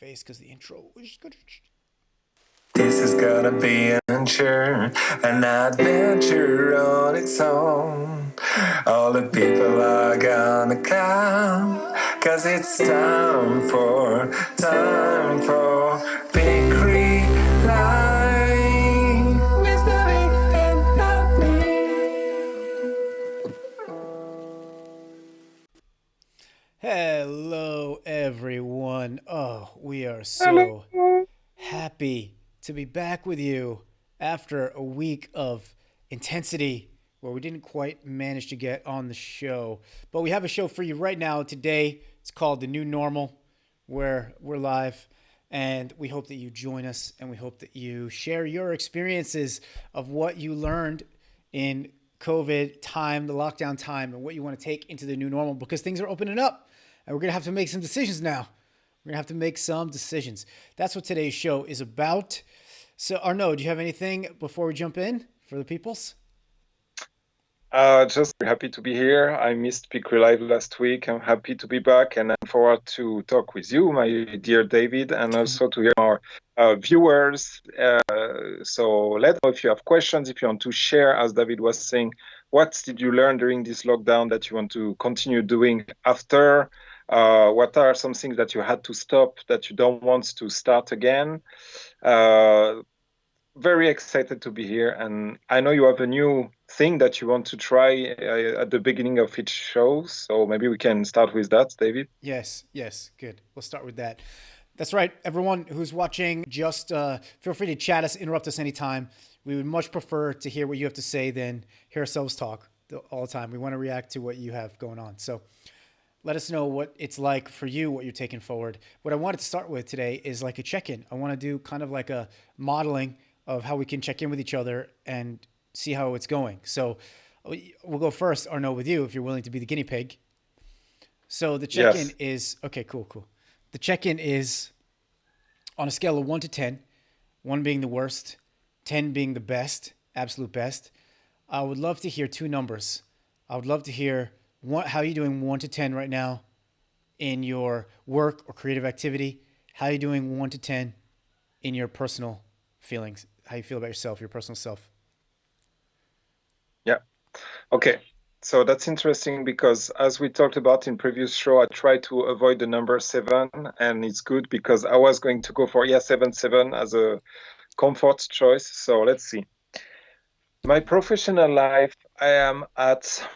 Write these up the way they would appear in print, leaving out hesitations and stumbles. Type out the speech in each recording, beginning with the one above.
face because the intro was good. This is gonna be an adventure on its own. All the people are gonna come, cause it's time for PeaCreaLive. Mr. Dave and Hello, everyone. Oh, we are Arny. so happy to be back with you after a week of intensity where we didn't quite manage to get on the show. But we have a show for you right now today. It's called The New Normal, where we're live. And we hope that you join us and we hope that you share your experiences of what you learned in COVID time, the lockdown time, and what you want to take into the new normal because things are opening up and we're going to have to make some decisions now. We're going to have to make some decisions. That's what today's show is about. So, Arnaud, do you have anything before we jump in for the peoples? Just happy to be here. I missed PeaCreaLive last week. I'm happy to be back and I'm forward to talk with you, my dear David, and also to hear our viewers. So let us know if you have questions, if you want to share, as David was saying, what did you learn during this lockdown that you want to continue doing after? What are some things that you had to stop that you don't want to start again? Very excited to be here, and I know you have a new thing that you want to try at the beginning of each show, so maybe we can start with that, David. Yes, good. We'll start with that. That's right. Everyone who's watching, just feel free to chat us, interrupt us anytime. We would much prefer to hear what you have to say than hear ourselves talk all the time. We want to react to what you have going on. So let us know what it's like for you, what you're taking forward. What I wanted to start with today is like a check-in. I want to do kind of like a modeling of how we can check in with each other and see how it's going. So we'll go first, Arnaud, with you, if you're willing to be the guinea pig. So the check-in Yes. is, okay, cool. The check-in is on a scale of 1 to 10, 1 being the worst, 10 being the best, absolute best. I would love to hear two numbers. I would love to hear how are you doing 1 to 10 right now in your work or creative activity? How are you doing 1 to 10 in your personal feelings? How you feel about yourself, your personal self? Yeah. Okay. So that's interesting because as we talked about in previous show, I tried to avoid the number 7, and it's good because I was going to go for 7 as a comfort choice. So let's see. My professional life, I am at.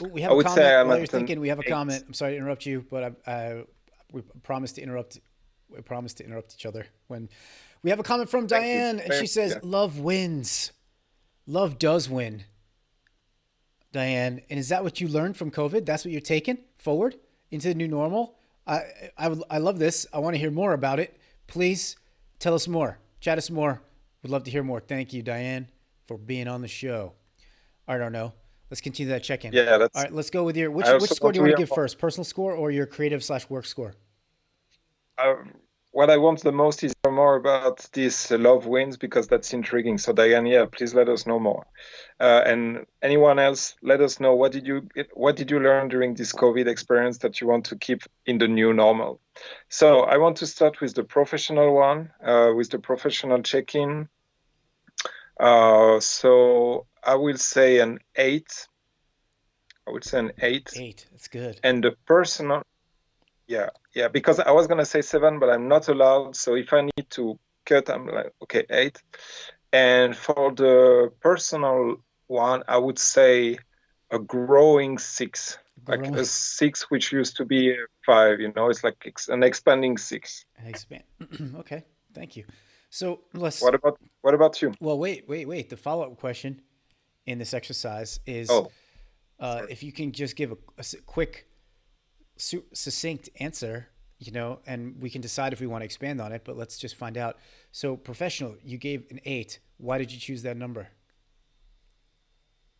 Ooh, we have I a would say comment. I'm While you're at an thinking, we have a 8. comment. I'm sorry to interrupt you, but we promised to interrupt. We promised to interrupt each other when we have a comment from Thank you. Diane, and she says, Yeah. "Love wins. Love does win." Diane, and is that what you learned from COVID? That's what you're taking forward into the new normal? I love this. I want to hear more about it. Please tell us more. Chat us more. Would love to hear more. Thank you, Diane, for being on the show. All right, Arnaud. Let's continue that check-in. Yeah, All right, let's go with your I which also score want do you to want hear to give more. first? Personal score or your creative/work score? What I want the most is more about this love wins because that's intriguing. So Diane, yeah, please let us know more. And anyone else, let us know what did you learn during this COVID experience that you want to keep in the new normal. So I want to start with the professional one, with the professional check-in. So I will say an 8. I would say an 8. 8. That's good. And the personal. Yeah, because I was gonna say 7, but I'm not allowed. So if I need to cut, I'm like, okay, 8. And for the personal one, I would say a growing 6, like Growing a 6 which used to be a 5. It's like an expanding 6. and expand. Okay, thank you. So let's. What about you? Well, wait. The follow-up question in this exercise is Oh, sorry. if you can just give a quick, succinct answer, and we can decide if we want to expand on it, but let's just find out. So, professional, you gave an 8. Why did you choose that number?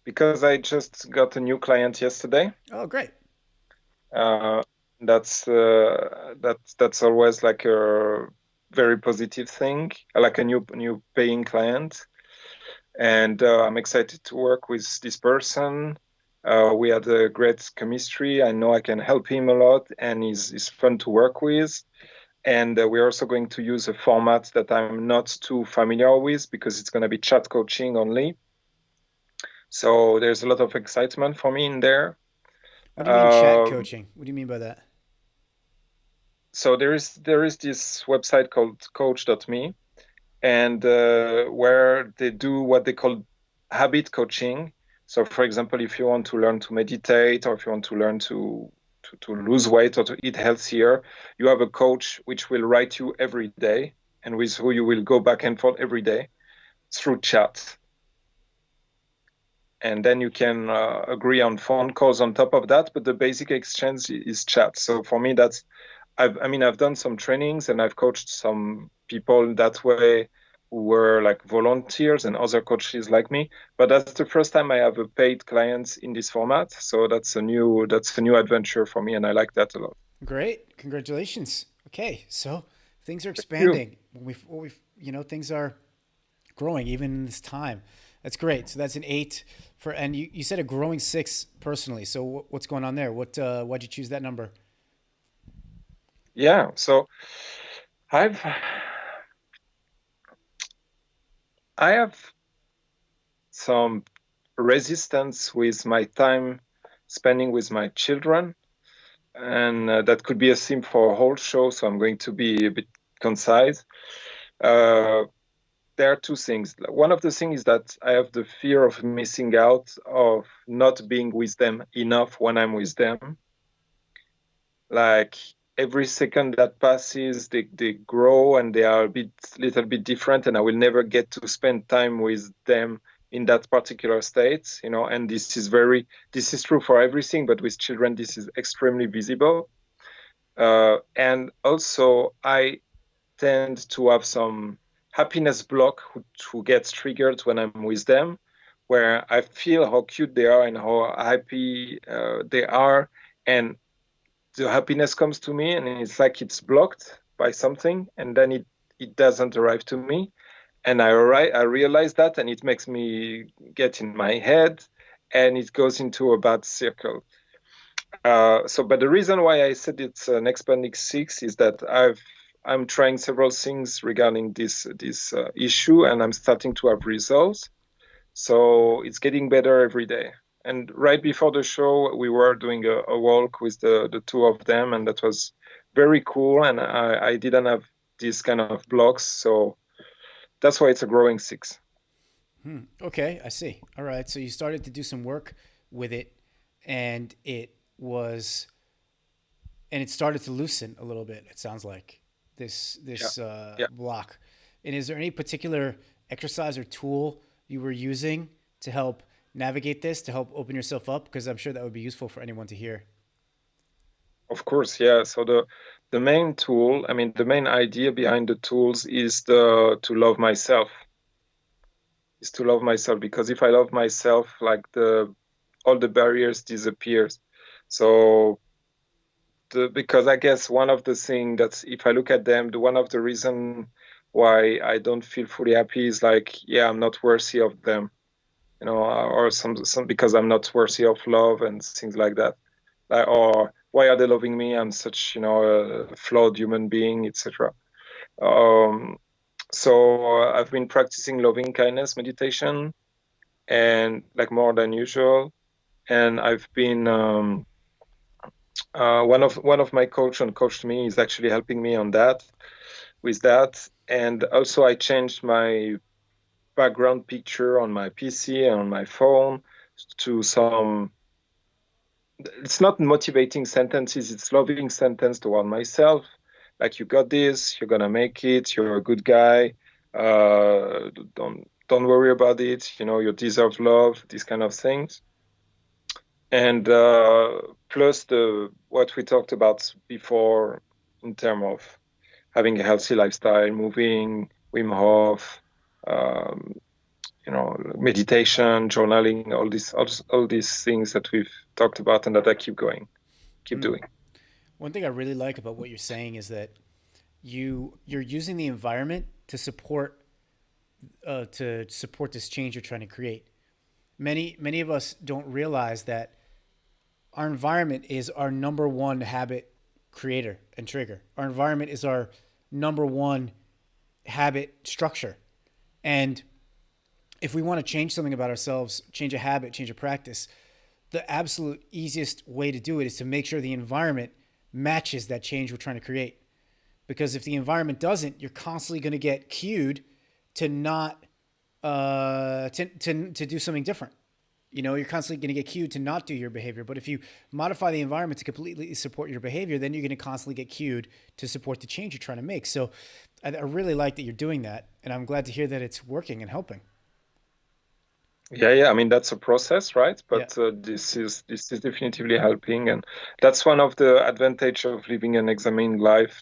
Because I just got a new client yesterday. Oh, great. Uh, that's always like a very positive thing, like a new paying client, and I'm excited to work with this person. We had a great chemistry. I know I can help him a lot, and he's fun to work with. And we're also going to use a format that I'm not too familiar with because it's going to be chat coaching only. So there's a lot of excitement for me in there. What do you mean chat Um, coaching? What do you mean by that? so there is this website called coach.me, and where they do what they call habit coaching. So, for example, if you want to learn to meditate, or if you want to learn to lose weight or to eat healthier, you have a coach which will write you every day, and with who you will go back and forth every day through chat. And then you can agree on phone calls on top of that, but the basic exchange is chat. So for me, I've done some trainings and I've coached some people that way who were like volunteers and other coaches like me. But that's the first time I have a paid client in this format. So that's a new adventure for me, and I like that a lot. Great. Congratulations. Okay. So things are Thank you. expanding. Things are growing even in this time. That's great. So that's an 8 for, and you said a growing 6 personally. So what's going on there? Why'd you choose that number? Yeah. So I've I have some resistance with my time spending with my children, and that could be a theme for a whole show. So I'm going to be a bit concise. Uh, there are two things. One of the things is that I have the fear of missing out, of not being with them enough when I'm with them. Like every second that passes, they grow and they are little bit different, and I will never get to spend time with them in that particular state, and this is true for everything, but with children, this is extremely visible. And also, I tend to have some happiness block who gets triggered when I'm with them, where I feel how cute they are and how happy they are, and the happiness comes to me, and it's like it's blocked by something, and then it doesn't arrive to me, and I realize that, and it makes me get in my head, and it goes into a bad circle. But the reason why I said it's an expanding 6 is that I'm trying several things regarding this issue, and I'm starting to have results. So it's getting better every day. And right before the show, we were doing a walk with the two of them, and that was very cool. And I didn't have these kind of blocks, so that's why it's a growing 6. Okay, I see. All right. So you started to do some work with it, and it started to loosen a little bit. It sounds like this Yeah, this yeah. block. And is there any particular exercise or tool you were using to help navigate this, to help open yourself up? Because I'm sure that would be useful for anyone to hear. Of course, yeah. So the main tool, I mean, the main idea behind the tools is the to love myself, because if I love myself, like the all the barriers disappears. So because I guess one of the things that if I look at them, one of the reason why I don't feel fully happy is like, yeah, I'm not worthy of them, or some because I'm not worthy of love and things like that. Like, or why are they loving me? I'm such, a flawed human being, etc. Um, so I've been practicing loving kindness meditation, and like more than usual. And I've been one of my coached me is actually helping me on that with that. And also I changed my background picture on my PC and on my phone to some, it's not motivating sentences, it's loving sentence toward myself, like, you got this, you're gonna make it, you're a good guy, don't worry about it, you deserve love, these kind of things. And plus what we talked about before in terms of having a healthy lifestyle, moving, Wim Hof, um, meditation, journaling, all these things that we've talked about and that I keep doing. One thing I really like about what you're saying is that you're using the environment to support this change you're trying to create. Many of us don't realize that our environment is our number one habit creator and trigger. Our environment is our number one habit structure. And if we want to change something about ourselves, change a habit, change a practice, the absolute easiest way to do it is to make sure the environment matches that change we're trying to create. Because if the environment doesn't, you're constantly going to get cued to not to do something different. You're constantly going to get cued to not do your behavior. But if you modify the environment to completely support your behavior, then you're going to constantly get cued to support the change you're trying to make. So I really like that you're doing that, and I'm glad to hear that it's working and helping. Yeah. I mean, that's a process, right? Yeah. But this is definitively helping, and that's one of the advantage of living an examined life.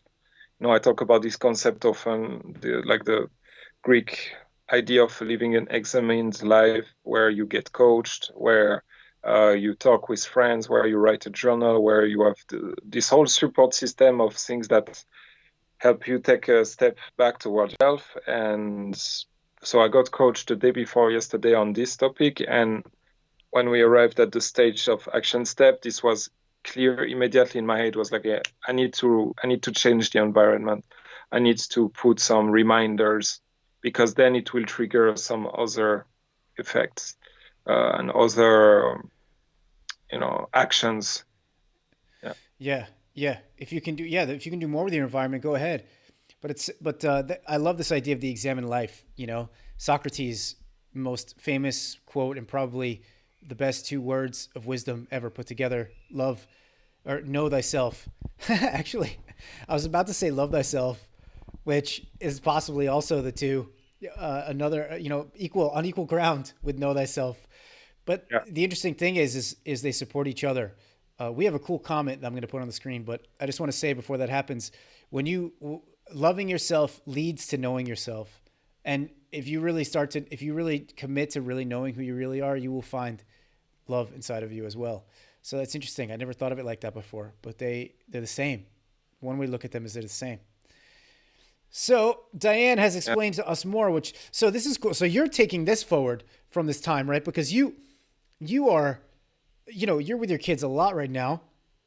I talk about this concept of the Greek idea of living an examined life, where you get coached, where you talk with friends, where you write a journal, where you have this whole support system of things that help you take a step back towards yourself. And so I got coached the day before yesterday on this topic, and when we arrived at the stage of action step, this was clear immediately in my head. It was like, yeah, I need to change the environment. I need to put some reminders, because then it will trigger some other effects and other actions. Yeah. If you can do more with your environment, go ahead. But I love this idea of the examined life. Socrates' most famous quote, and probably the best two words of wisdom ever put together: love, or know thyself. Actually, I was about to say love thyself, which is possibly also the two, another, unequal ground with know thyself. But Yeah. the interesting thing is they support each other. We have a cool comment that I'm going to put on the screen, but I just want to say before that happens, loving yourself leads to knowing yourself. And if you really commit to really knowing who you really are, you will find love inside of you as well. So that's interesting. I never thought of it like that before, but they're the same. One way to look at them is they're the same. So Diane has explained to us more, so this is cool. So you're taking this forward from this time, right? Because you are, you're with your kids a lot right now.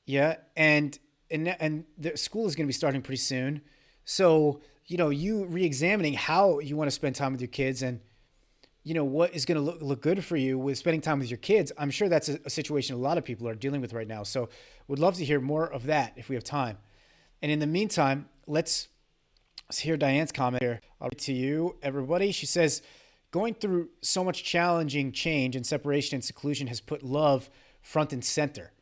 Yeah. And the school is going to be starting pretty soon. So, you re-examining how you want to spend time with your kids, and, what is going to look good for you with spending time with your kids. I'm sure that's a situation a lot of people are dealing with right now. So would love to hear more of that if we have time. And in the meantime, let's hear Diane's comment here. I'll read to you, everybody. She says, going through so much challenging change and separation and seclusion has put love front and center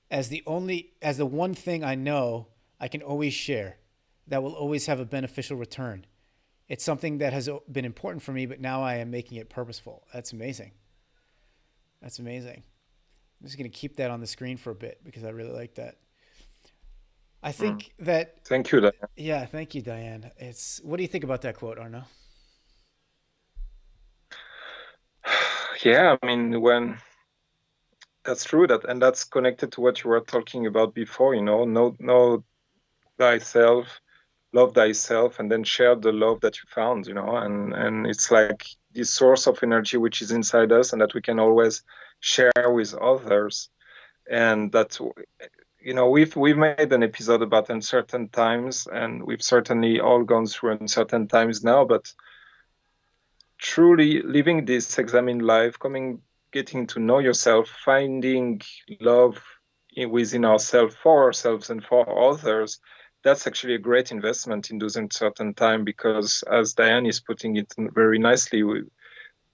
as the one thing I know I can always share that will always have a beneficial return. It's something that has been important for me, but now I am making it purposeful. That's amazing. That's amazing. I'm just going to keep that on the screen for a bit because I really like that. I think that... Thank you, Diane. Yeah, thank you, Diane. What do you think about that quote, Arno? Yeah, I mean, that's true, and that's connected to what you were talking about before, know thyself, love thyself, and then share the love that you found, and it's like this source of energy which is inside us and that we can always share with others. And that, we've made an episode about uncertain times, and we've certainly all gone through uncertain times now, but truly living this examined life, getting to know yourself, finding love within ourselves, for ourselves and for others, that's actually a great investment in those uncertain time, because as Diane is putting it very nicely,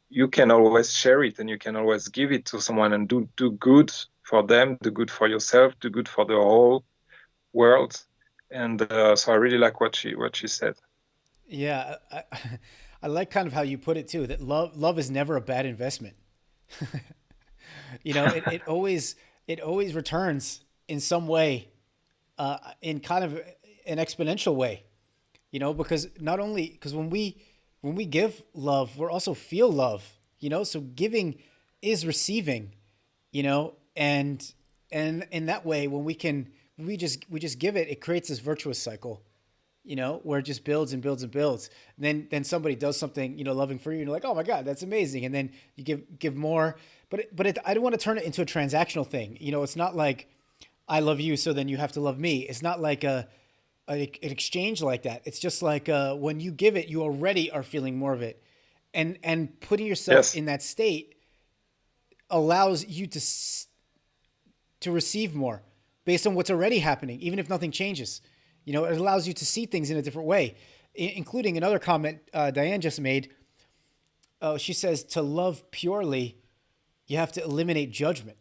you can always share it and you can always give it to someone and do good for them, do good for yourself, do good for the whole world. And so I really like what she said. Yeah, I like kind of how you put it too, that love is never a bad investment. It always returns in some way, in kind of an exponential way, because when we give love, we also feel love, so giving is receiving, and in that way, when we just give it creates this virtuous cycle, where it just builds and builds and builds. And then somebody does something, loving for you, and you're like, oh my God, that's amazing. And then you give more, but I don't want to turn it into a transactional thing. It's not like I love you, so then you have to love me. It's not like an exchange like that. It's just like when you give it, you already are feeling more of it, and putting yourself Yes. in that state allows you to receive more based on what's already happening, even if nothing changes. You know, it allows you to see things in a different way, including another comment Diane just made. She says to love purely, you have to eliminate judgment.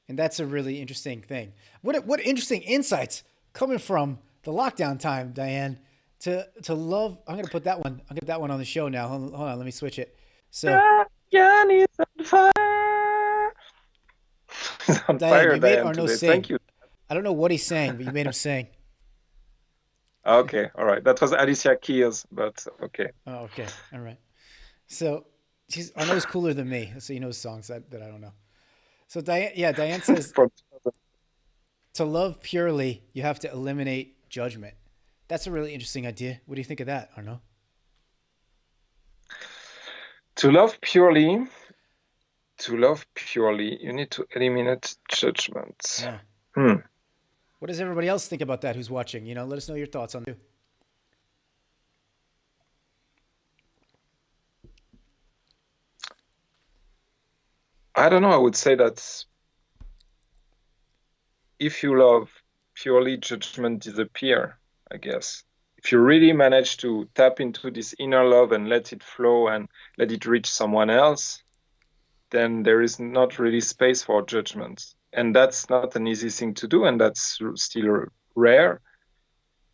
And that's a really interesting thing. What interesting insights coming from the lockdown time, Diane, to love. I'm gonna put that one. I'll get that one on the show now. Hold on, let me switch it. So Diane is on fire. He's on Diane, fire, you made Diane, Arnaud today. Thank sing. you. I don't know what he's saying, but you made him sing. Okay, all right. That was Alicia Keys, but okay. Oh, okay, all right. So Arnaud's cooler than me, so he knows songs that I don't know. So Diane, yeah, Diane says From to love purely, you have to eliminate judgment. That's a really interesting idea. What do you think of that, Arnaud? to love purely, you need to eliminate judgment. Yeah. Hmm. What does everybody else think about that who's watching? You know, let us know your thoughts on it. I don't know. I would say that if you love purely, judgment disappear, I guess. If you really manage to tap into this inner love and let it flow and let it reach someone else, then there is not really space for judgment. And that's not an easy thing to do, and that's still rare.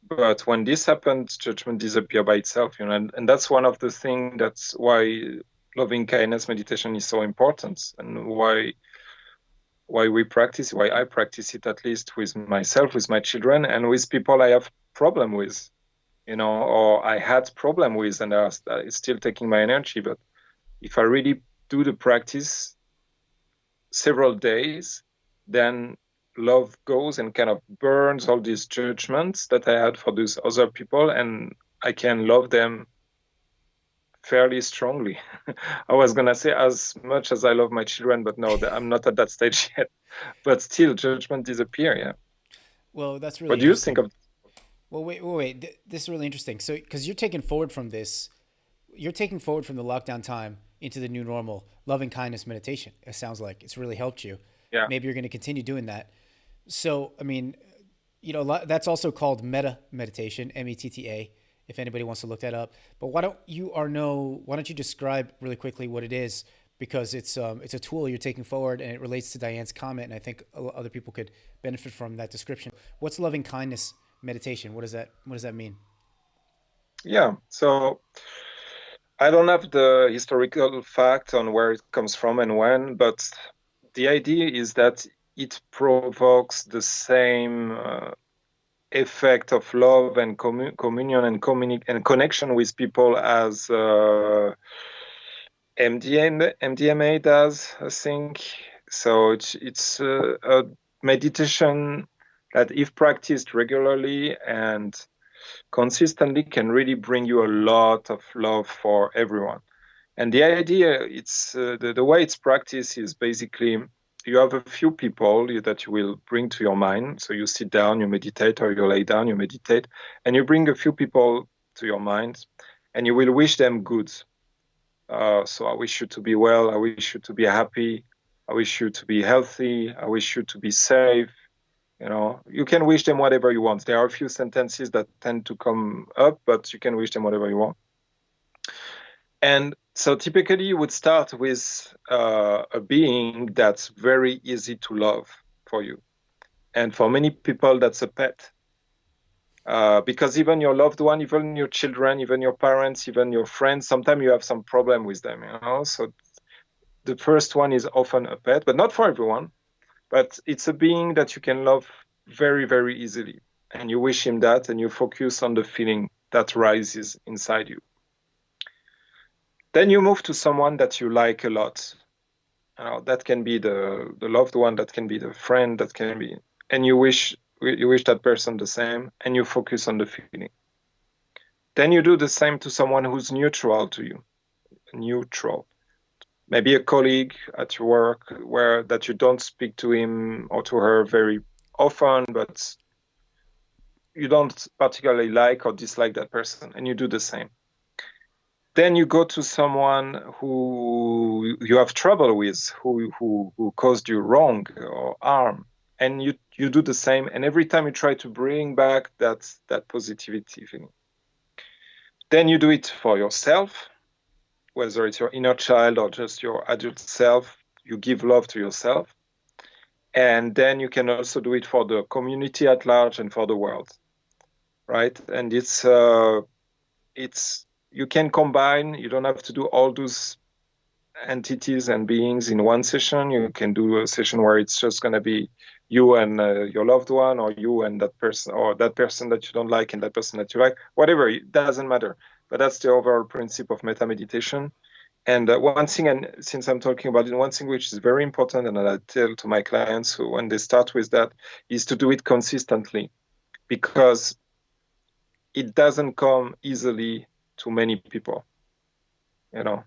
But when this happens, judgment disappears by itself, and that's one of the things that's why loving kindness meditation is so important, and why I practice it, at least with myself, with my children, and with people I have problem with, or I had problem with, and it's still taking my energy. But if I really do the practice several days, then love goes and kind of burns all these judgments that I had for those other people, and I can love them fairly strongly. I was gonna say as much as I love my children, but no, I'm not at that stage yet. But still, judgment disappear. Yeah. Well, that's really What do you think interesting. of? Well, wait. This is really interesting. So, because you're taking forward from this, you're taking forward from the lockdown time into the new normal, loving kindness meditation. It sounds like it's really helped you. Yeah. Maybe you're going to continue doing that. So, I mean, that's also called Metta meditation, METTA, if anybody wants to look that up. But why don't you describe really quickly what it is? Because it's a tool you're taking forward, and it relates to Diane's comment, and I think other people could benefit from that description. What's loving kindness meditation? What does that mean? Yeah. So I don't have the historical fact on where it comes from and when, but the idea is that it provokes the same effect of love and communion and connection with people as MDMA does, I think. So it's a meditation that, if practiced regularly and consistently, can really bring you a lot of love for everyone. And the idea, it's the way it's practiced is basically you have a few people that you will bring to your mind. So you sit down, you meditate, or you lay down, you meditate, and you bring a few people to your mind, and you will wish them good. So I wish you to be well. I wish you to be happy. I wish you to be healthy. I wish you to be safe. You can wish them whatever you want. There are a few sentences that tend to come up, but you can wish them whatever you want. And so typically you would start with a being that's very easy to love for you. And for many people, that's a pet. Because even your loved one, even your children, even your parents, even your friends, sometimes you have some problem with them, So the first one is often a pet, but not for everyone. But it's a being that you can love very, very easily. And you wish him that, and you focus on the feeling that rises inside you. Then you move to someone that you like a lot. That can be the loved one, that can be the friend, that can be, and you wish that person the same, and you focus on the feeling. Then you do the same to someone who's neutral to you. Neutral. Maybe a colleague at your work that you don't speak to him or to her very often, but you don't particularly like or dislike that person, and you do the same. Then you go to someone who you have trouble with, who caused you wrong or harm, and you do the same. And every time you try to bring back that positivity feeling. Then you do it for yourself, whether it's your inner child or just your adult self. You give love to yourself. And then you can also do it for the community at large and for the world, right? And it's you can combine. You don't have to do all those entities and beings in one session. You can do a session where it's just going to be you and your loved one, or you and that person, or that person that you don't like and that person that you like. Whatever, it doesn't matter. But that's the overall principle of metta meditation. And one thing, and since I'm talking about it, one thing which is very important, and I tell to my clients who, when they start with that, is to do it consistently, because it doesn't come easily to many people. You know,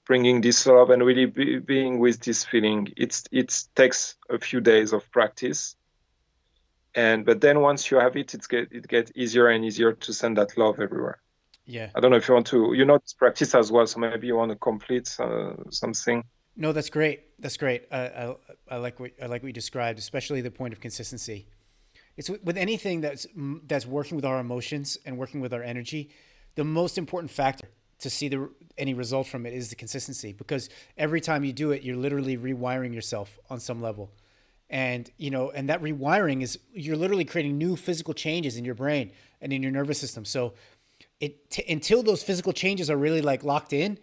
bringing this love and really being with this feeling, it takes a few days of practice. But then once you have it, it gets easier and easier to send that love everywhere. Yeah. I don't know if you want to, practice as well. So maybe you want to complete something. No, that's great. That's great. I like what you described, especially the point of consistency. It's with anything that's working with our emotions and working with our energy. The most important factor to see any result from it is the consistency, because every time you do it, you're literally rewiring yourself on some level. And, and that rewiring is, you're literally creating new physical changes in your brain and in your nervous system. So until those physical changes are really like locked in,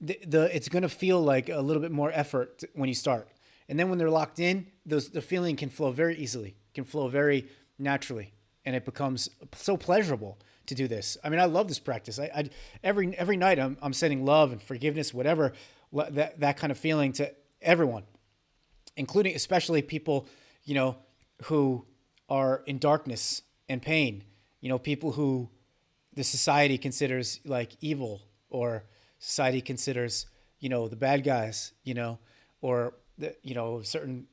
it's going to feel like a little bit more effort when you start. And then when they're locked in, the feeling can flow very easily, can flow very naturally. And it becomes so pleasurable to do this. I mean, I love this practice. Every night I'm sending love and forgiveness, whatever, that kind of feeling to everyone, including especially people, who are in darkness and pain, people who the society considers like evil, or society considers, the bad guys, or certain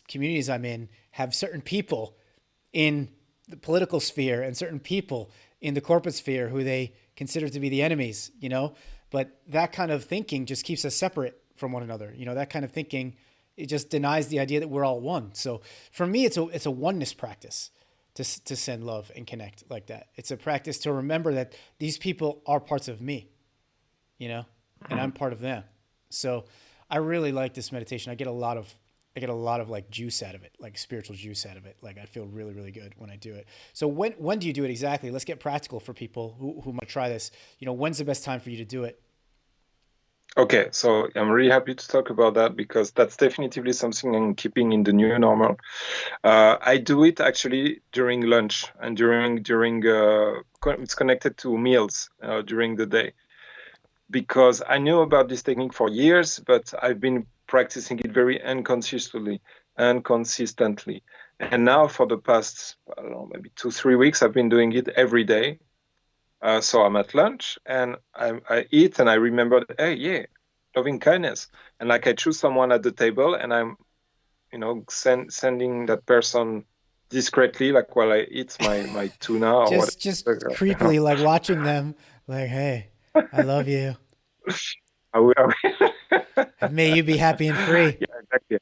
communities I'm in have certain people in the political sphere and certain people in the corporate sphere who they consider to be the enemies, but that kind of thinking just keeps us separate from one another. That kind of thinking, it just denies the idea that we're all one. So for me, it's a oneness practice to send love and connect like that. It's a practice to remember that these people are parts of me, and I'm part of them. So I really like this meditation. I get a lot of like juice out of it, like spiritual juice out of it. Like I feel really, really good when I do it. So when do you do it exactly? Let's get practical for people who might try this. When's the best time for you to do it? Okay, so I'm really happy to talk about that, because that's definitively something I'm keeping in the new normal. I do it actually during lunch and during it's connected to meals during the day, because I knew about this technique for years, but I've been practicing it very inconsistently. And now for the past, I don't know, maybe 2-3 weeks, I've been doing it every day. So I'm at lunch and I eat, and I remember, hey, yeah, loving kindness. And like I choose someone at the table, and I'm, sending that person discreetly, like while I eat my tuna or whatever. Just creepily, like watching them, like, hey, I love you. May you be happy and free. Yeah, exactly.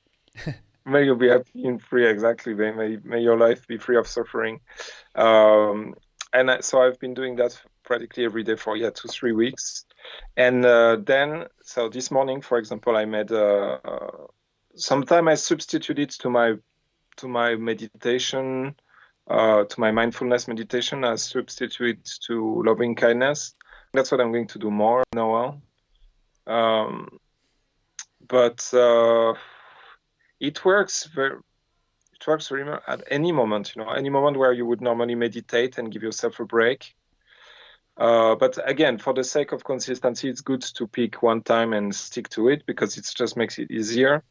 May you be happy and free. Exactly. May your life be free of suffering. So I've been doing that practically every day for 2-3 weeks. And then, so this morning, for example, I made sometime I substitute it to my meditation, to my mindfulness meditation. I substitute it to loving kindness. That's what I'm going to do more now. But it works very much at any moment, any moment where you would normally meditate and give yourself a break. But again, for the sake of consistency, it's good to pick one time and stick to it, because it just makes it easier.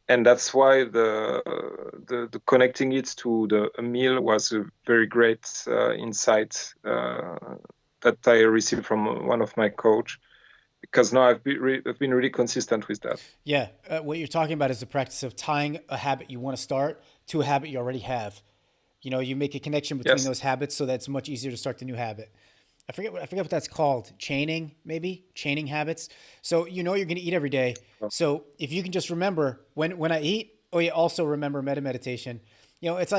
And that's why the connecting it to a meal was a very great insight that I received from one of my coach, because now I've been really consistent with that. Yeah, what you're talking about is the practice of tying a habit you want to start to a habit you already have. You make a connection between Yes. those habits so that it's much easier to start the new habit. I forget what that's called. Chaining, maybe chaining habits. So you're going to eat every day. So if you can just remember when I eat, oh yeah, also remember meditation. It's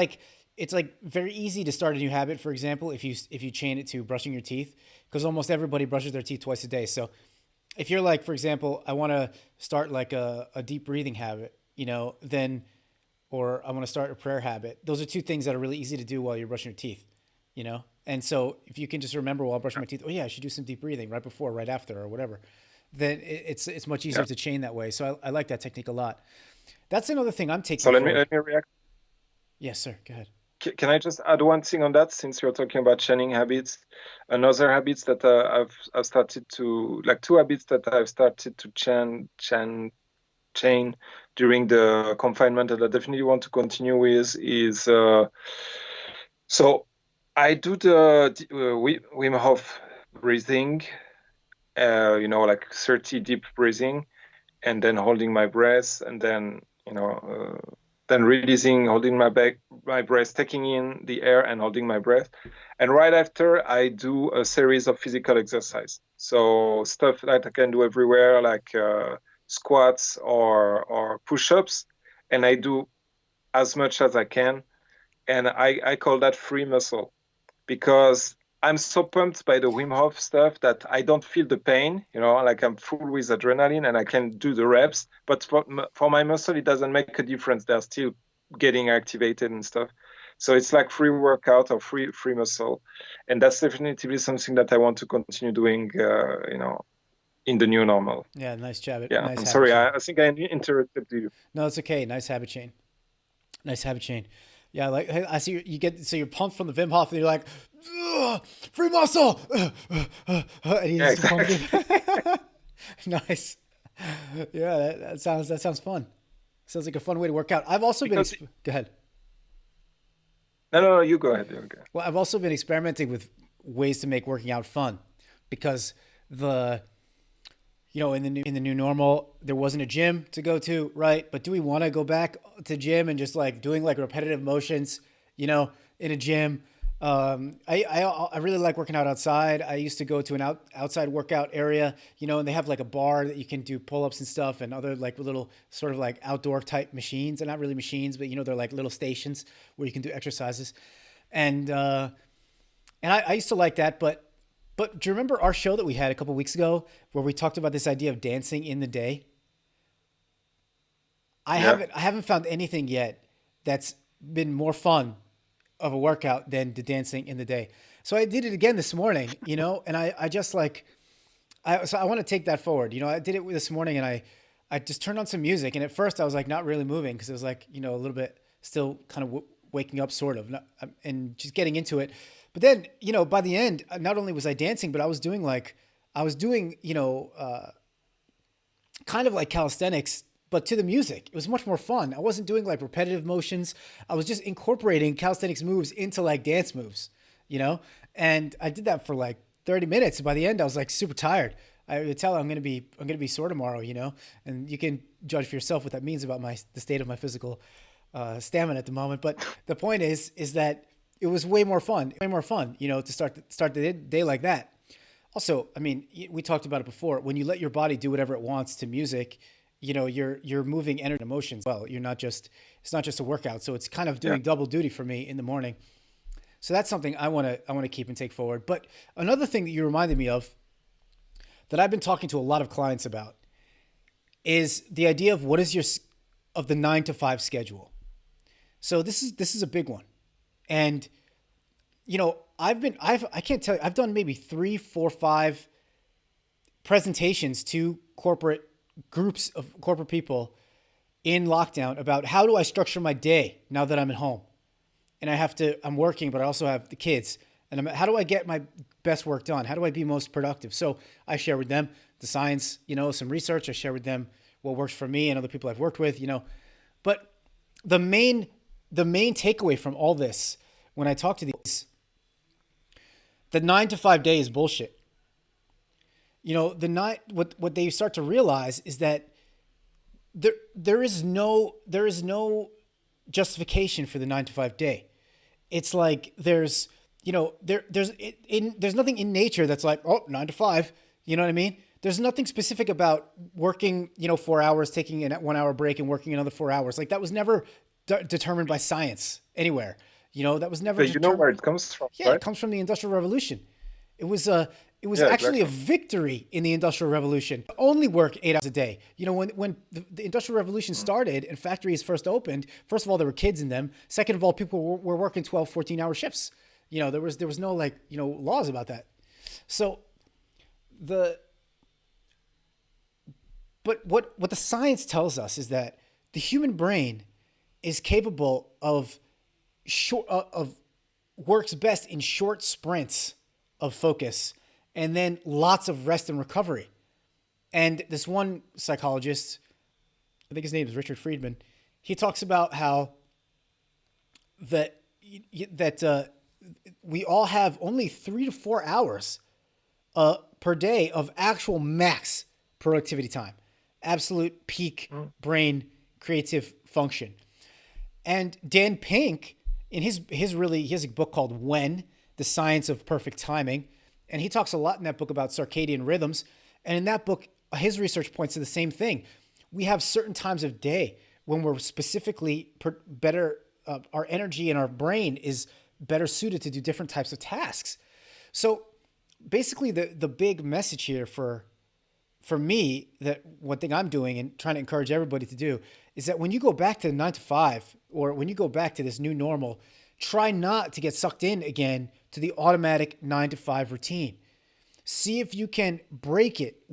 like very easy to start a new habit. For example, if you chain it to brushing your teeth, because almost everybody brushes their teeth twice a day. So if you're like, for example, I want to start like a deep breathing habit, then, or I want to start a prayer habit. Those are two things that are really easy to do while you're brushing your teeth. And so if you can just remember while brushing my teeth, oh yeah, I should do some deep breathing right before, right after, or whatever, then it's much easier Yeah. to chain that way. So I like that technique a lot. That's another thing I'm So taking let me forward. let me react. Yes, sir. Go ahead. Can I just add one thing on that since you're talking about chaining habits? Another habits that I've started to like two habits that I've started to chain during the confinement that I definitely want to continue with is so I do the Wim Hof breathing, like 30 deep breathing, and then holding my breath, and then releasing, holding my breath, taking in the air and holding my breath. And right after, I do a series of physical exercise. So stuff that I can do everywhere, like squats or push-ups, and I do as much as I can. And I call that free muscle because I'm so pumped by the Wim Hof stuff that I don't feel the pain, like I'm full with adrenaline and I can do the reps. But for my muscle, it doesn't make a difference. They're still getting activated and stuff. So it's like free workout or free muscle. And that's definitely something that I want to continue doing, in the new normal. Yeah, nice job. Yeah, Nice I'm habit sorry. chain. I think I interrupted you. No, it's okay. Nice habit chain. Nice habit chain. Yeah, like hey, I see you get so you're pumped from the Wim Hof and you're like, "Ugh, free muscle, and Yeah, he's pumped. exactly. Nice. Yeah, that sounds fun. Sounds like a fun way to work out. I've also been. Because Go ahead. no, you go ahead. Okay. Well, I've also been experimenting with ways to make working out fun, because the in the new normal, there wasn't a gym to go to, right? But do we want to go back to gym and just like doing like repetitive motions, in a gym? I really like working out outside. I used to go to an outside workout area, and they have like a bar that you can do pull-ups and stuff and other like little sort of like outdoor type machines. They're not really machines, but they're like little stations where you can do exercises. And I used to like that, but do you remember our show that we had a couple weeks ago where we talked about this idea of dancing in the day? I Yeah. haven't I haven't found anything yet that's been more fun of a workout than the dancing in the day. So I did it again this morning, and I just like I want to take that forward. I did it this morning and I just turned on some music, and at first I was like not really moving because it was like, a little bit still kind of waking up sort of and just getting into it. But then, by the end, not only was I dancing, but I was doing, kind of like calisthenics, but to the music. It was much more fun. I wasn't doing like repetitive motions. I was just incorporating calisthenics moves into like dance moves, and I did that for like 30 minutes. And by the end, I was like super tired. I could tell I'm going to be sore tomorrow, and you can judge for yourself what that means about the state of my physical stamina at the moment. But the point is that it was way more fun, to start the day like that. Also, I mean, we talked about it before. When you let your body do whatever it wants to music, you're moving energy and emotions. Well, it's not just a workout. So it's kind of Yeah. doing double duty for me in the morning. So that's something I want to keep and take forward. But another thing that you reminded me of that I've been talking to a lot of clients about is the idea of of the 9 to 5 schedule. So this is a big one. And I can't tell you, I've done maybe 3, 4, 5 presentations to corporate groups of corporate people in lockdown about how do I structure my day now that I'm at home and I'm working, but I also have the kids. And how do I get my best work done? How do I be most productive? So I share with them the science, some research. I share with them what works for me and other people I've worked with, But the main takeaway from all this, when I talk to these, the 9 to 5 day is bullshit. What they start to realize is that there is no justification for the 9 to 5 day. it's like there's, there's nothing in nature that's like, oh, 9 to 5. You know what I mean? There's nothing specific about working, 4 hours, taking a 1 hour break and working another 4 hours. Like that was never determined by science anywhere. That was never But you know where determined. it comes from, Yeah, it right? comes from the Industrial Revolution. It was Yeah, actually a exactly. victory in the Industrial Revolution. Only work 8 hours a day. When the Industrial Revolution started and factories first opened, first of all, there were kids in them. Second of all, people were working 12, 14-hour shifts. There was no laws about that. So the but what the science tells us is that the human brain is capable of works best in short sprints of focus and then lots of rest and recovery. And this one psychologist, I think his name is Richard Friedman, he talks about how that we all have only 3 to 4 hours per day of actual max productivity time, absolute peak brain creative function. And Dan Pink, in he has a book called When, The Science of Perfect Timing. And he talks a lot in that book about circadian rhythms. And in that book, his research points to the same thing. We have certain times of day when we're specifically better, our energy and our brain is better suited to do different types of tasks. So basically the big message here for me, that one thing I'm doing and trying to encourage everybody to do, is that when you go back to 9 to 5, or when you go back to this new normal, try not to get sucked in again to the automatic 9 to 5 routine. See if you can break it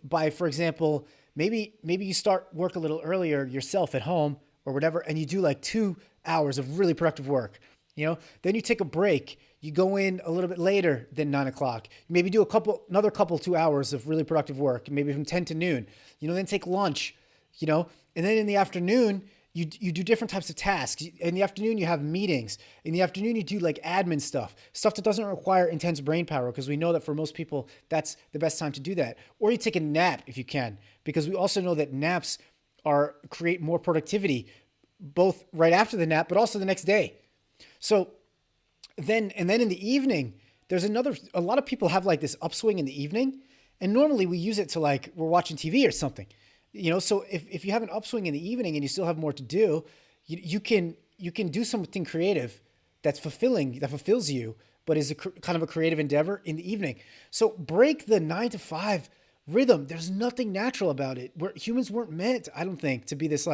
by, for example, maybe you start work a little earlier yourself at home or whatever, and you do like 2 hours of really productive work. Then you take a break. You go in a little bit later than 9 o'clock. Maybe do another couple 2 hours of really productive work, maybe from 10 to noon. Then take lunch. And then in the afternoon, you do different types of tasks. In the afternoon, you have meetings. In the afternoon, you do like admin stuff that doesn't require intense brain power, because we know that for most people, that's the best time to do that. Or you take a nap if you can, because we also know that naps create more productivity, both right after the nap, but also the next day. So then in the evening, there's a lot of people have like this upswing in the evening, and normally we use it to we're watching TV or something. So if you have an upswing in the evening and you still have more to do, you can do something creative that fulfills you, but is kind of a creative endeavor in the evening. So break the 9 to 5 rhythm. There's nothing natural about it. Humans weren't meant, I don't think, to be this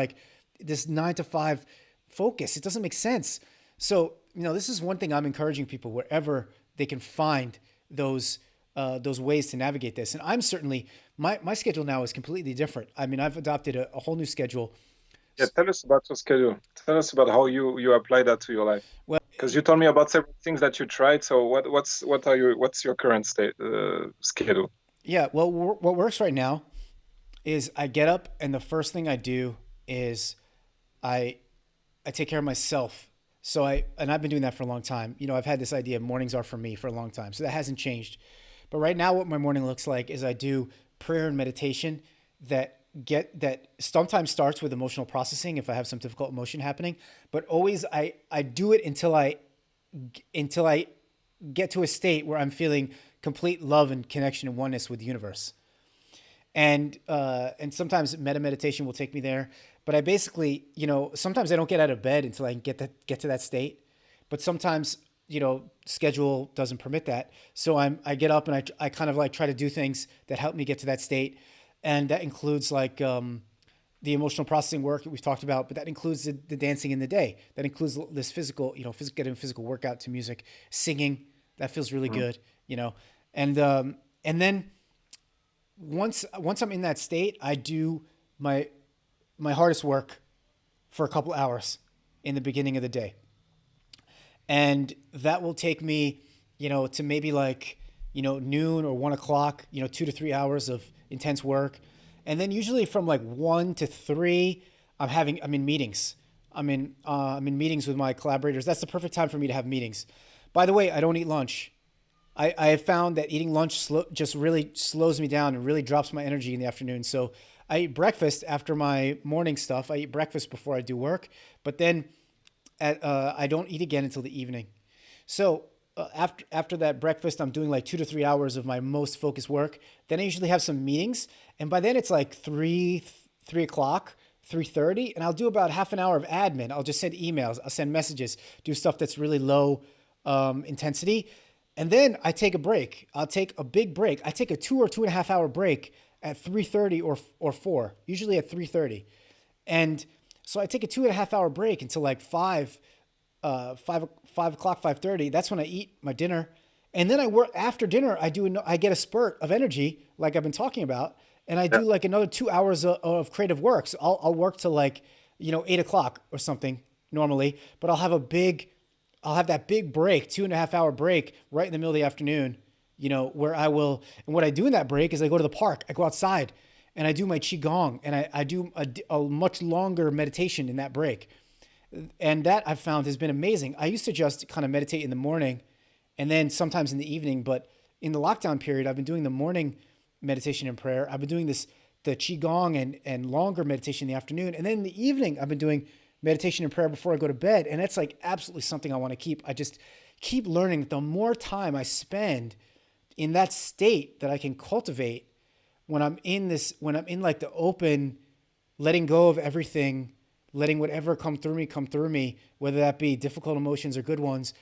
9 to 5 focus. It doesn't make sense. So, this is one thing I'm encouraging people wherever they can find those ways to navigate this. And I'm certainly, my schedule now is completely different. I mean, I've adopted a whole new schedule. Yeah, tell us about your schedule. Tell us about how you apply that to your life. Well, Because you told me about several things that you tried. So what's your current schedule? yeah, well, what works right now is I get up and the first thing I do is I take care of myself. So I've been doing that for a long time. I've had this idea, mornings are for me, for a long time. So that hasn't changed. But right now what my morning looks like is I do prayer and meditation that sometimes starts with emotional processing if I have some difficult emotion happening, but always I do it until I get to a state where I'm feeling complete love and connection and oneness with the universe. And sometimes metta meditation will take me there. But I basically, sometimes I don't get out of bed until I can get to that state. But sometimes, schedule doesn't permit that. So I get up and I kind of try to do things that help me get to that state. And that includes the emotional processing work that we've talked about, but that includes the dancing in the day. That includes this physical, getting a physical workout to music, singing. That feels really good, And then once I'm in that state, I do my hardest work for a couple hours in the beginning of the day. And that will take me, to maybe noon or 1 o'clock, 2 to 3 hours of intense work. And then usually from 1 to 3, I'm in meetings. I'm in meetings with my collaborators. That's the perfect time for me to have meetings. By the way, I don't eat lunch. I have found that eating lunch just really slows me down and really drops my energy in the afternoon. So I eat breakfast after my morning stuff. I eat breakfast before I do work. But then I don't eat again until the evening. So after that breakfast, I'm doing like 2 to 3 hours of my most focused work. Then I usually have some meetings, and by then it's like 3 o'clock, 3:30, and I'll do about half an hour of admin. I'll just send emails, I'll send messages, do stuff that's really low intensity, and then I take a break. I'll take a big break. I take a 2 or 2.5 hour break at 3:30 or 4, usually at 3:30, and so I take a 2.5 hour break until like 5 o'clock, 5:30. That's when I eat my dinner, and then I work after dinner. I get a spurt of energy, like I've been talking about, and I do like another 2 hours of creative work. So I'll work till like 8 o'clock or something normally, but I'll have that big break, 2.5 hour break right in the middle of the afternoon. Where I will, and what I do in that break is I go to the park. I go outside, and I do my qigong, and I do a much longer meditation in that break. And that I've found has been amazing. I used to just kind of meditate in the morning and then sometimes in the evening, but in the lockdown period, I've been doing the morning meditation and prayer. I've been doing the qigong and longer meditation in the afternoon. And then in the evening, I've been doing meditation and prayer before I go to bed. And that's like absolutely something I want to keep. I just keep learning that the more time I spend in that state that I can cultivate when I'm in like the open, letting go of everything, letting whatever come through me, whether that be difficult emotions or good ones,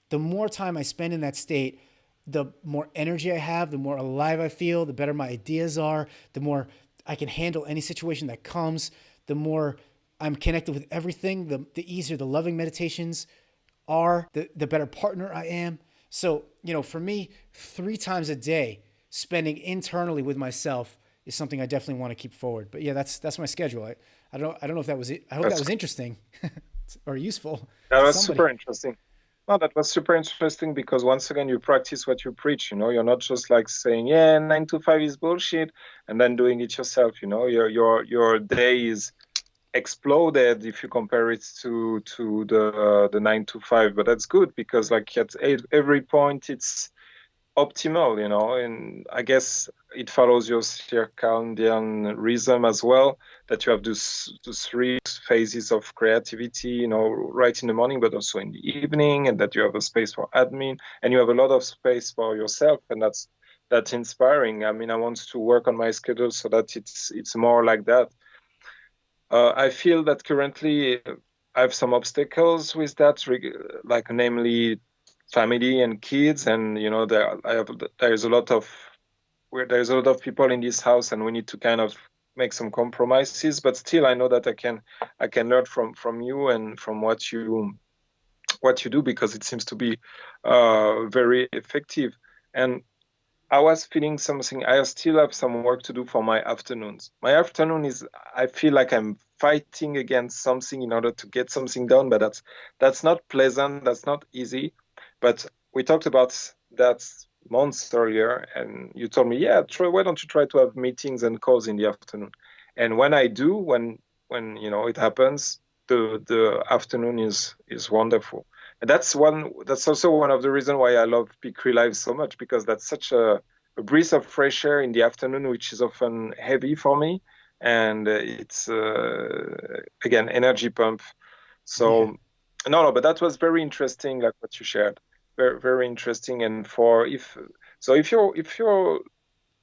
the more time I spend in that state, the more energy I have, the more alive I feel, the better my ideas are, the more I can handle any situation that comes, the more I'm connected with everything, the easier the loving meditations are, the better partner I am. So, for me, 3 times a day, spending internally with myself is something I definitely want to keep forward. But yeah, that's my schedule. I don't know if that was it. I hope that was interesting or useful That to was somebody. super interesting. No, that was super interesting because once again, you practice what you preach. You're not just like saying, "Yeah, 9 to 5 is bullshit," and then doing it yourself. Your day is exploded if you compare it to the 9 to 5. But that's good because like at every point, it's optimal, and I guess it follows your circadian rhythm as well, that you have those 3 phases of creativity, right in the morning, but also in the evening, and that you have a space for admin, and you have a lot of space for yourself, and that's inspiring. I mean, I want to work on my schedule so that it's more like that. I feel that currently I have some obstacles with that, like namely family and kids, and there's a lot of people in this house, and we need to kind of make some compromises. But still, I know that I can learn from you and from what you do, because it seems to be very effective. And I was feeling something. I still have some work to do for my afternoons. My afternoon I feel like I'm fighting against something in order to get something done, but that's not pleasant. That's not easy. But we talked about that months earlier, and you told me, yeah, why don't you try to have meetings and calls in the afternoon? And when I do, when it happens, the afternoon is wonderful. And that's also one of the reasons why I love PeaCreaLive so much, because that's such a breath of fresh air in the afternoon, which is often heavy for me, and it's again energy pump. So Yeah. no, but that was very interesting, like what you shared, very very interesting. And if you're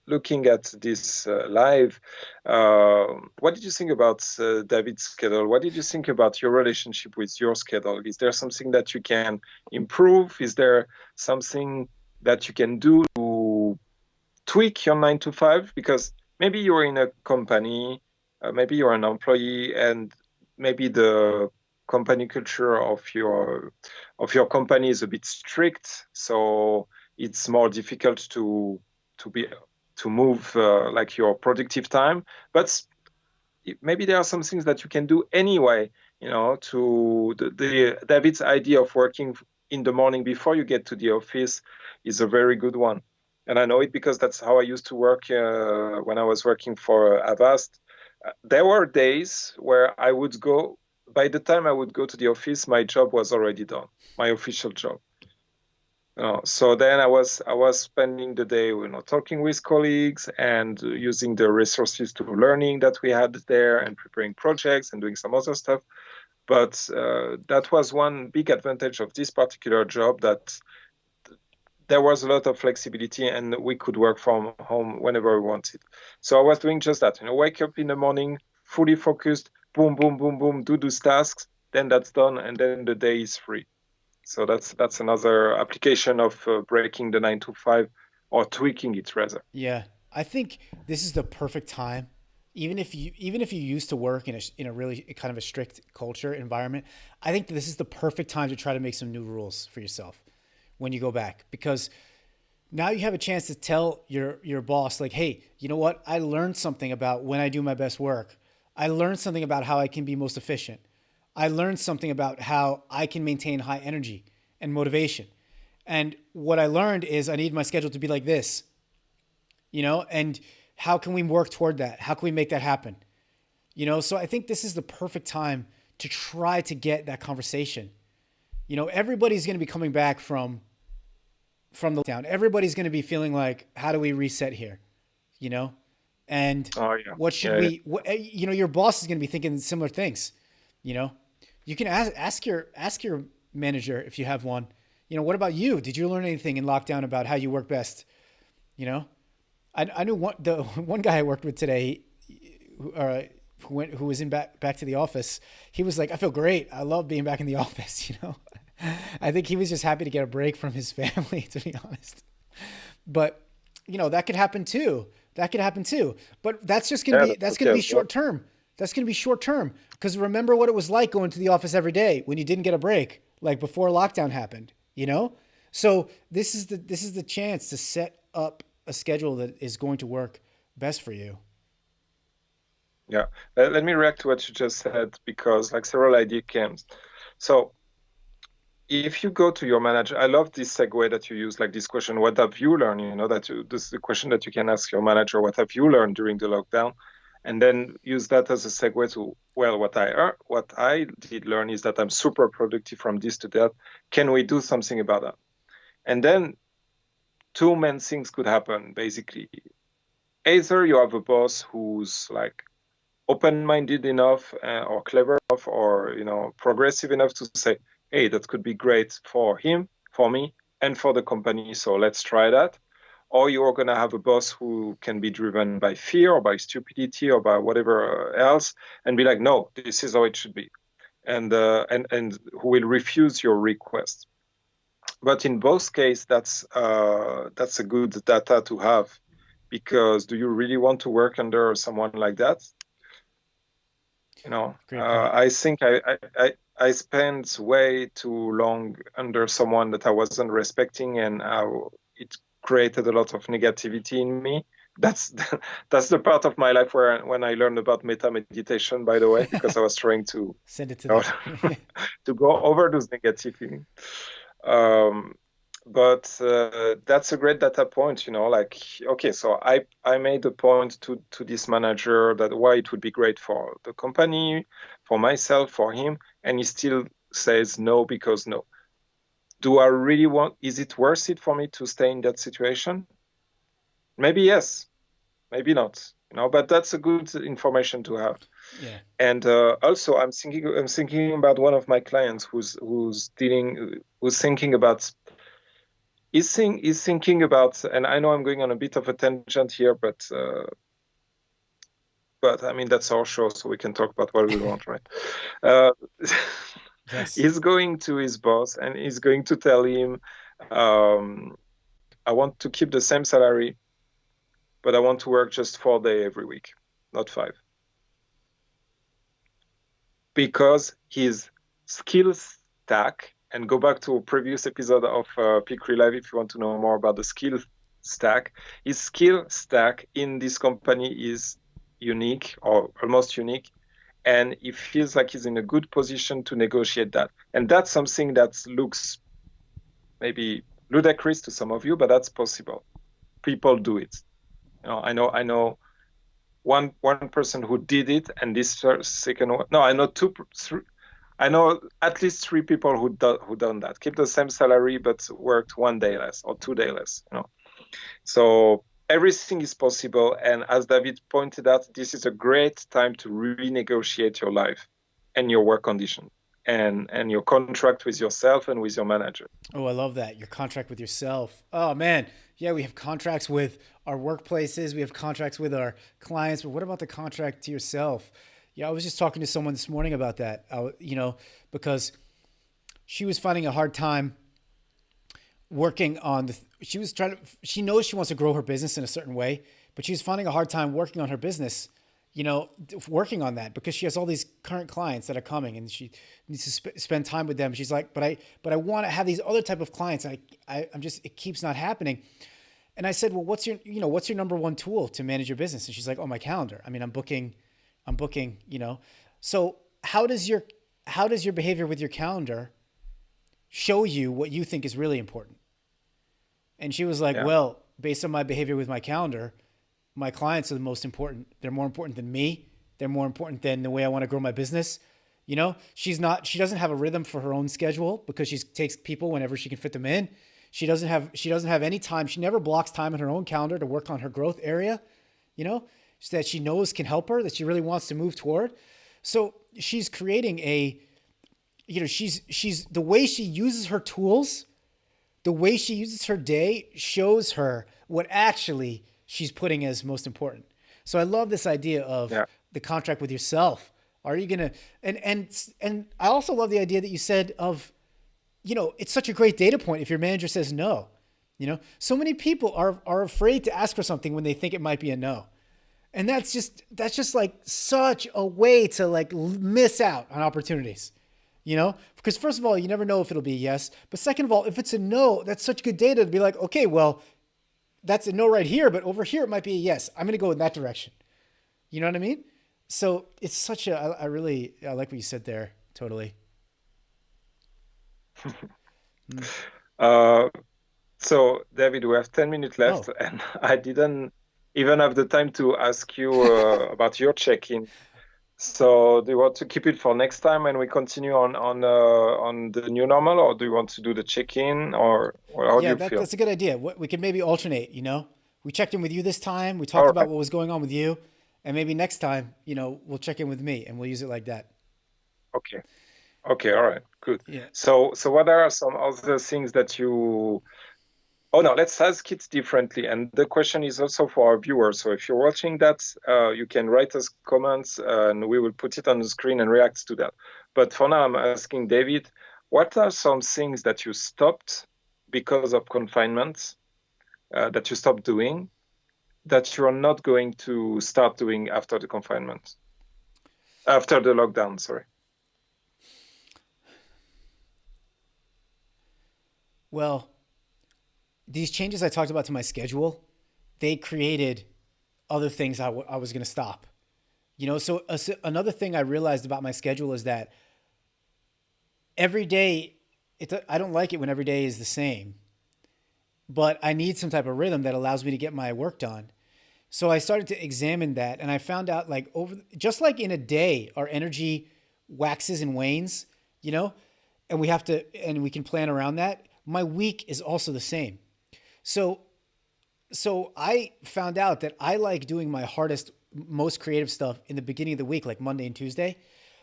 looking at this live, what did you think about David's schedule? What did you think about your relationship with your schedule? Is there something that you can improve? Is there something that you can do to tweak your 9 to 5? Because maybe you're in a company, maybe you're an employee, and maybe the company culture of your company is a bit strict, so it's more difficult to move like your productive time. But maybe there are some things that you can do anyway, to the David's idea of working in the morning before you get to the office is a very good one. And I know it because that's how I used to work when I was working for Avast. There were days where by the time I would go to the office, my job was already done, my official job. So then I was spending the day, talking with colleagues and using the resources to learning that we had there, and preparing projects and doing some other stuff. But that was one big advantage of this particular job, that there was a lot of flexibility and we could work from home whenever we wanted. So I was doing just that, wake up in the morning, fully focused, boom, boom, boom, boom, do those tasks, then that's done, and then the day is free. So that's another application of breaking the 9 to 5, or tweaking it rather. Yeah, I think this is the perfect time. Even if you used to work in a really kind of a strict culture environment, I think this is the perfect time to try to make some new rules for yourself when you go back, because now you have a chance to tell your boss, like, hey, you know what? I learned something about when I do my best work. I learned something about how I can be most efficient. I learned something about how I can maintain high energy and motivation. And what I learned is I need my schedule to be like this, and how can we work toward that? How can we make that happen? So I think this is the perfect time to try to get that conversation. Everybody's going to be coming back from the lockdown. Everybody's going to be feeling like, how do we reset here? And Oh yeah. what should Yeah, we, your boss is going to be thinking similar things. You can ask your manager, if you have one, what about you? Did you learn anything in lockdown about how you work best? I knew one guy I worked with today, who was back to the office. He was like, I feel great. I love being back in the office. I think he was just happy to get a break from his family, to be honest. But that could happen too. But that's just gonna be that's okay as well. short term. That's gonna be short term, because remember what it was like going to the office every day when you didn't get a break, like before lockdown happened. So this is the chance to set up a schedule that is going to work best for you. Yeah. Let me react to what you just said, because like several ideas came. So if you go to your manager, I love this segue that you use, like this question, what have you learned? This is the question that you can ask your manager, what have you learned during the lockdown? And then use that as a segue to, well, what I did learn is that I'm super productive from this to that. Can we do something about that? And then two main things could happen, basically. Either you have a boss who's like open-minded enough, or clever enough, or progressive enough to say, hey, that could be great for him, for me, and for the company, so let's try that. Or you're going to have a boss who can be driven by fear or by stupidity or by whatever else, and be like, no, this is how it should be, and who will refuse your request. But in both cases, that's a good data to have, because do you really want to work under someone like that? Great point. I think I spent way too long under someone that I wasn't respecting, and it created a lot of negativity in me. That's the part of my life when I learned about Metta meditation, by the way, because I was trying to Send it to them. to go over those negative feelings. But that's a great data point, like, okay, so I made a point to this manager that why it would be great for the company, for myself, for him, and he still says no, because no. Do I really is it worth it for me to stay in that situation? Maybe yes, maybe not, but that's a good information to have. Yeah. And also I'm thinking about one of my clients who's thinking about, he's thinking about, and I know I'm going on a bit of a tangent here, but I mean, that's our show, so we can talk about what we want, right? Yes. He's going to his boss and he's going to tell him, I want to keep the same salary, but I want to work just 4 days every week, not 5. Because his skill stack, and go back to a previous episode of PeaCreaLive if you want to know more about the skill stack, his skill stack in this company is unique, or almost unique, and he feels like he's in a good position to negotiate that. And that's something that looks maybe ludicrous to some of you, but that's possible. People do it. I know one person who did it, and this second one. No, I know three. I know at least 3 people who done that. Keep the same salary, but worked 1 day less or 2 days less. So everything is possible. And as David pointed out, this is a great time to renegotiate your life and your work condition. and your contract with yourself and with your manager. Oh, I love that. Your contract with yourself. Oh man. Yeah, we have contracts with our workplaces, we have contracts with our clients, but what about the contract to yourself? Yeah, I was just talking to someone this morning about that. Because she was finding a hard time working on she knows she wants to grow her business in a certain way, but she's finding a hard time working on her business, working on that because she has all these current clients that are coming and she needs to spend time with them. She's like, but I want to have these other type of clients. I'm just, it keeps not happening. And I said, well, what's your number one tool to manage your business? And she's like, oh, my calendar. I mean, I'm booking, so how does your behavior with your calendar show you what you think is really important? And she was like, well, based on my behavior with my calendar, my clients are the most important. They're more important than me. They're more important than the way I want to grow my business. She doesn't have a rhythm for her own schedule because she takes people whenever she can fit them in. She doesn't have any time. She never blocks time in her own calendar to work on her growth area, so that she knows can help her, that she really wants to move toward. So she's creating she's the way she uses her tools, the way she uses her day shows her what actually she's putting as most important. So I love this idea of the contract with yourself. Are you going to, and I also love the idea that you said of, it's such a great data point if your manager says no. So many people are afraid to ask for something when they think it might be a no. And that's just like such a way to like miss out on opportunities, because first of all, you never know if it'll be a yes, but second of all, if it's a no, that's such good data to be like, okay, well, that's a no right here, but over here it might be a yes. I'm going to go in that direction. You know what I mean? So it's such I like what you said there. Totally. So David, we have 10 minutes left and I didn't even have the time to ask you about your check-in. So do you want to keep it for next time and we continue on the new normal, or do you want to do the check-in, or how do you feel? That's a good idea. We could maybe alternate, we checked in with you this time. We talked about what was going on with you, and maybe next time, we'll check in with me and we'll use it like that. Okay. All right, good. Yeah. So what are some other things that you, oh no, let's ask it differently. And the question is also for our viewers. So if you're watching that, you can write us comments and we will put it on the screen and react to that. But for now, I'm asking David, what are some things that you stopped because of confinement, that you stopped doing, that you are not going to start doing after the confinement, after the lockdown, sorry? Well, these changes I talked about to my schedule, they created other things I was going to stop. So another thing I realized about my schedule is that every day, I don't like it when every day is the same, but I need some type of rhythm that allows me to get my work done. So I started to examine that, and I found out just like in a day, our energy waxes and wanes, and we can plan around that. My week is also the same. So I found out that I like doing my hardest, most creative stuff in the beginning of the week, like Monday and Tuesday.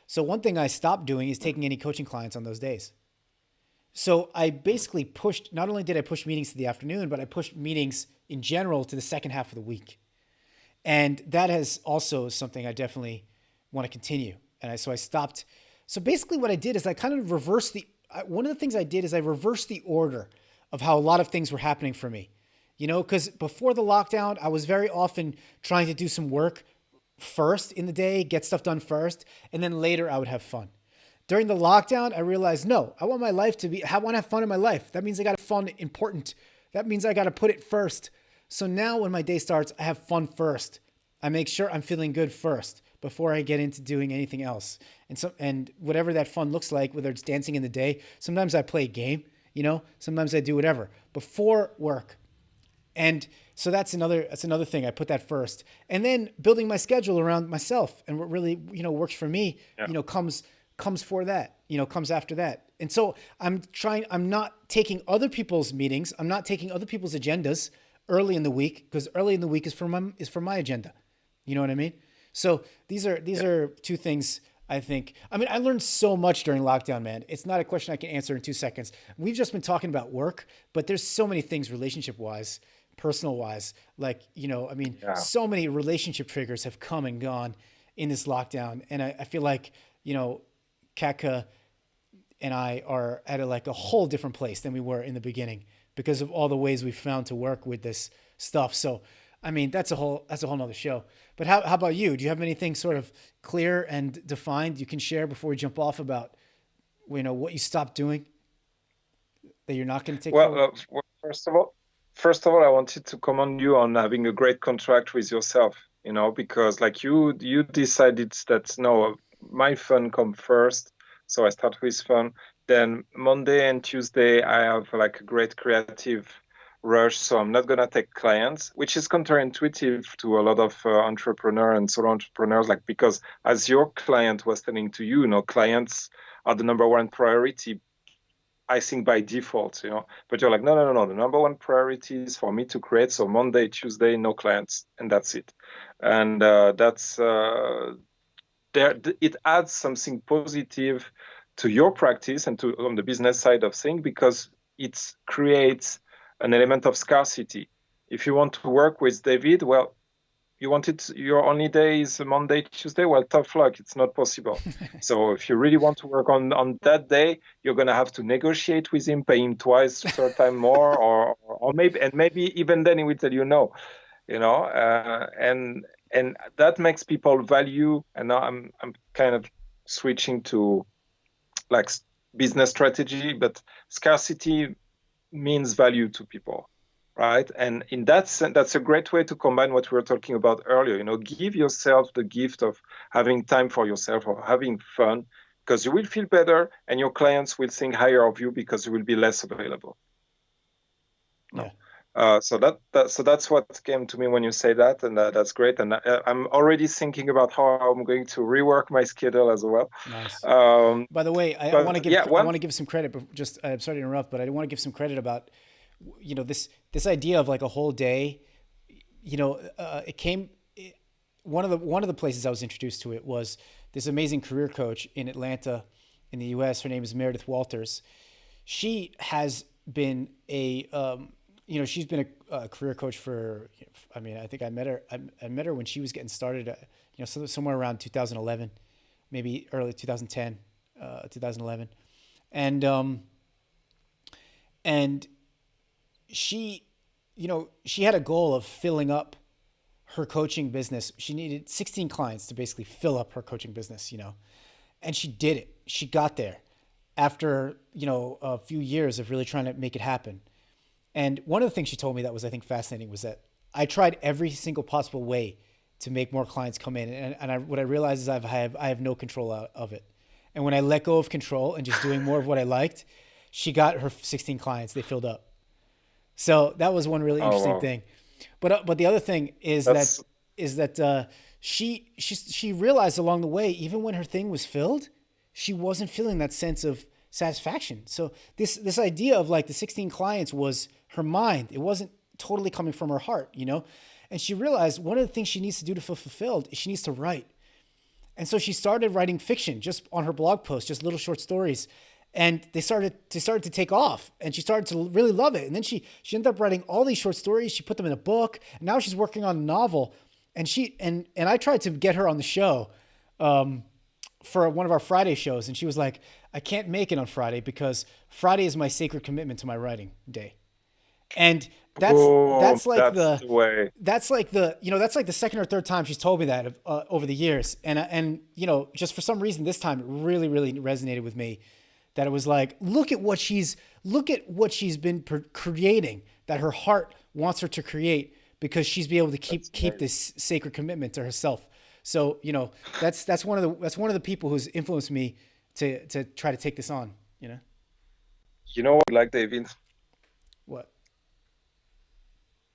So one thing I stopped doing is taking any coaching clients on those days. So I basically not only did I push meetings to the afternoon, but I pushed meetings in general to the second half of the week. And that is also something I definitely want to continue. And so I stopped. So basically what I did is I kind of reversed one of the things I did is I reversed the order of how a lot of things were happening for me, because before the lockdown, I was very often trying to do some work first in the day, get stuff done first, and then later I would have fun. During the lockdown, I realized, no, I want my life I want to have fun in my life. That means I got to fun important. That means I got to put it first. So now when my day starts, I have fun first. I make sure I'm feeling good first before I get into doing anything else. And whatever that fun looks like, whether it's dancing in the day, sometimes I play a game, sometimes I do whatever before work. And so that's another thing. I put that first. And then building my schedule around myself and what really, works for me, comes for that, comes after that. And so I'm not taking other people's meetings. I'm not taking other people's agendas early in the week, because early in the week is for my agenda. You know what I mean? So these are two things I think, I mean, I learned so much during lockdown, man. It's not a question I can answer in 2 seconds. We've just been talking about work, but there's so many things relationship wise, personal wise. Like, I mean, Yeah. so many relationship triggers have come and gone in this lockdown. And I feel like, Katka and I are at like a whole different place than we were in the beginning because of all the ways we found to work with this stuff. So, I mean, that's a whole nother show. But how about you? Do you have anything sort of clear and defined you can share before we jump off about, what you stopped doing that you're not going to take Well, forward? first of all, I wanted to commend you on having a great contract with yourself, because like you decided that no, my fun come first. So I start with fun. Then Monday and Tuesday, I have like a great creative rush. So I'm not gonna take clients, which is counterintuitive to a lot of entrepreneur and solo entrepreneurs, like because as your client was telling to you, clients are the number one priority, I think by default, but you're like, no, no, no, no. The number one priority is for me to create. So Monday, Tuesday, no clients, and that's it. And that's there. It adds something positive to your practice and to on the business side of things because it creates an element of scarcity. If you want to work with David, well, you wanted your only day is Monday, Tuesday. Well, tough luck. It's not possible. So if you really want to work on that day, you're gonna have to negotiate with him, pay him twice, third time more, or maybe even then he will tell you no. And that makes people value. And now I'm kind of switching to like business strategy, but scarcity means value to people. Right. And in that sense, that's a great way to combine what we were talking about earlier. Give yourself the gift of having time for yourself or having fun because you will feel better and your clients will think higher of you because you will be less available. Yeah. So that's what came to me when you say that. And that's great. And I'm already thinking about how I'm going to rework my schedule as well. Nice. Um, By the way, I want to but give yeah, I want to give some credit, but just I'm sorry to interrupt, but I want to give some credit about this idea of like a whole day. It came one of the places I was introduced to it was this amazing career coach in Atlanta, in the U.S. Her name is Meredith Walters. She has been she's been a career coach for. I mean, I think I met her. I met her when she was getting started. Somewhere around 2011, maybe early 2010, 2011, and she she had a goal of filling up her coaching business. She needed 16 clients to basically fill up her coaching business, and she did it. She got there after, a few years of really trying to make it happen. And one of the things she told me that was, I think, fascinating was that I tried every single possible way to make more clients come in. And what I realized is I have no control of it. And when I let go of control and just doing more of what I liked, she got her 16 clients. They filled up. So that was one really oh, interesting wow. thing. But the other thing is That's that she realized along the way, even when her thing was filled, she wasn't feeling that sense of satisfaction. So this idea of like the 16 clients was her mind. It wasn't totally coming from her heart, And she realized one of the things she needs to do to feel fulfilled is she needs to write. And so she started writing fiction just on her blog posts, just little short stories. And they started to take off, and she started to really love it. And then she ended up writing all these short stories. She put them in a book. And now she's working on a novel. And I tried to get her on the show for one of our Friday shows, and she was like, "I can't make it on Friday because Friday is my sacred commitment to my writing day." And that's like the way. that's like the second or third time she's told me that over the years. And just for some reason this time it really, really resonated with me. That it was like, look at what she's been creating, that her heart wants her to create because she's be able to keep this sacred commitment to herself. So, that's one of the people who's influenced me to try to take this on, You know what, like David, What?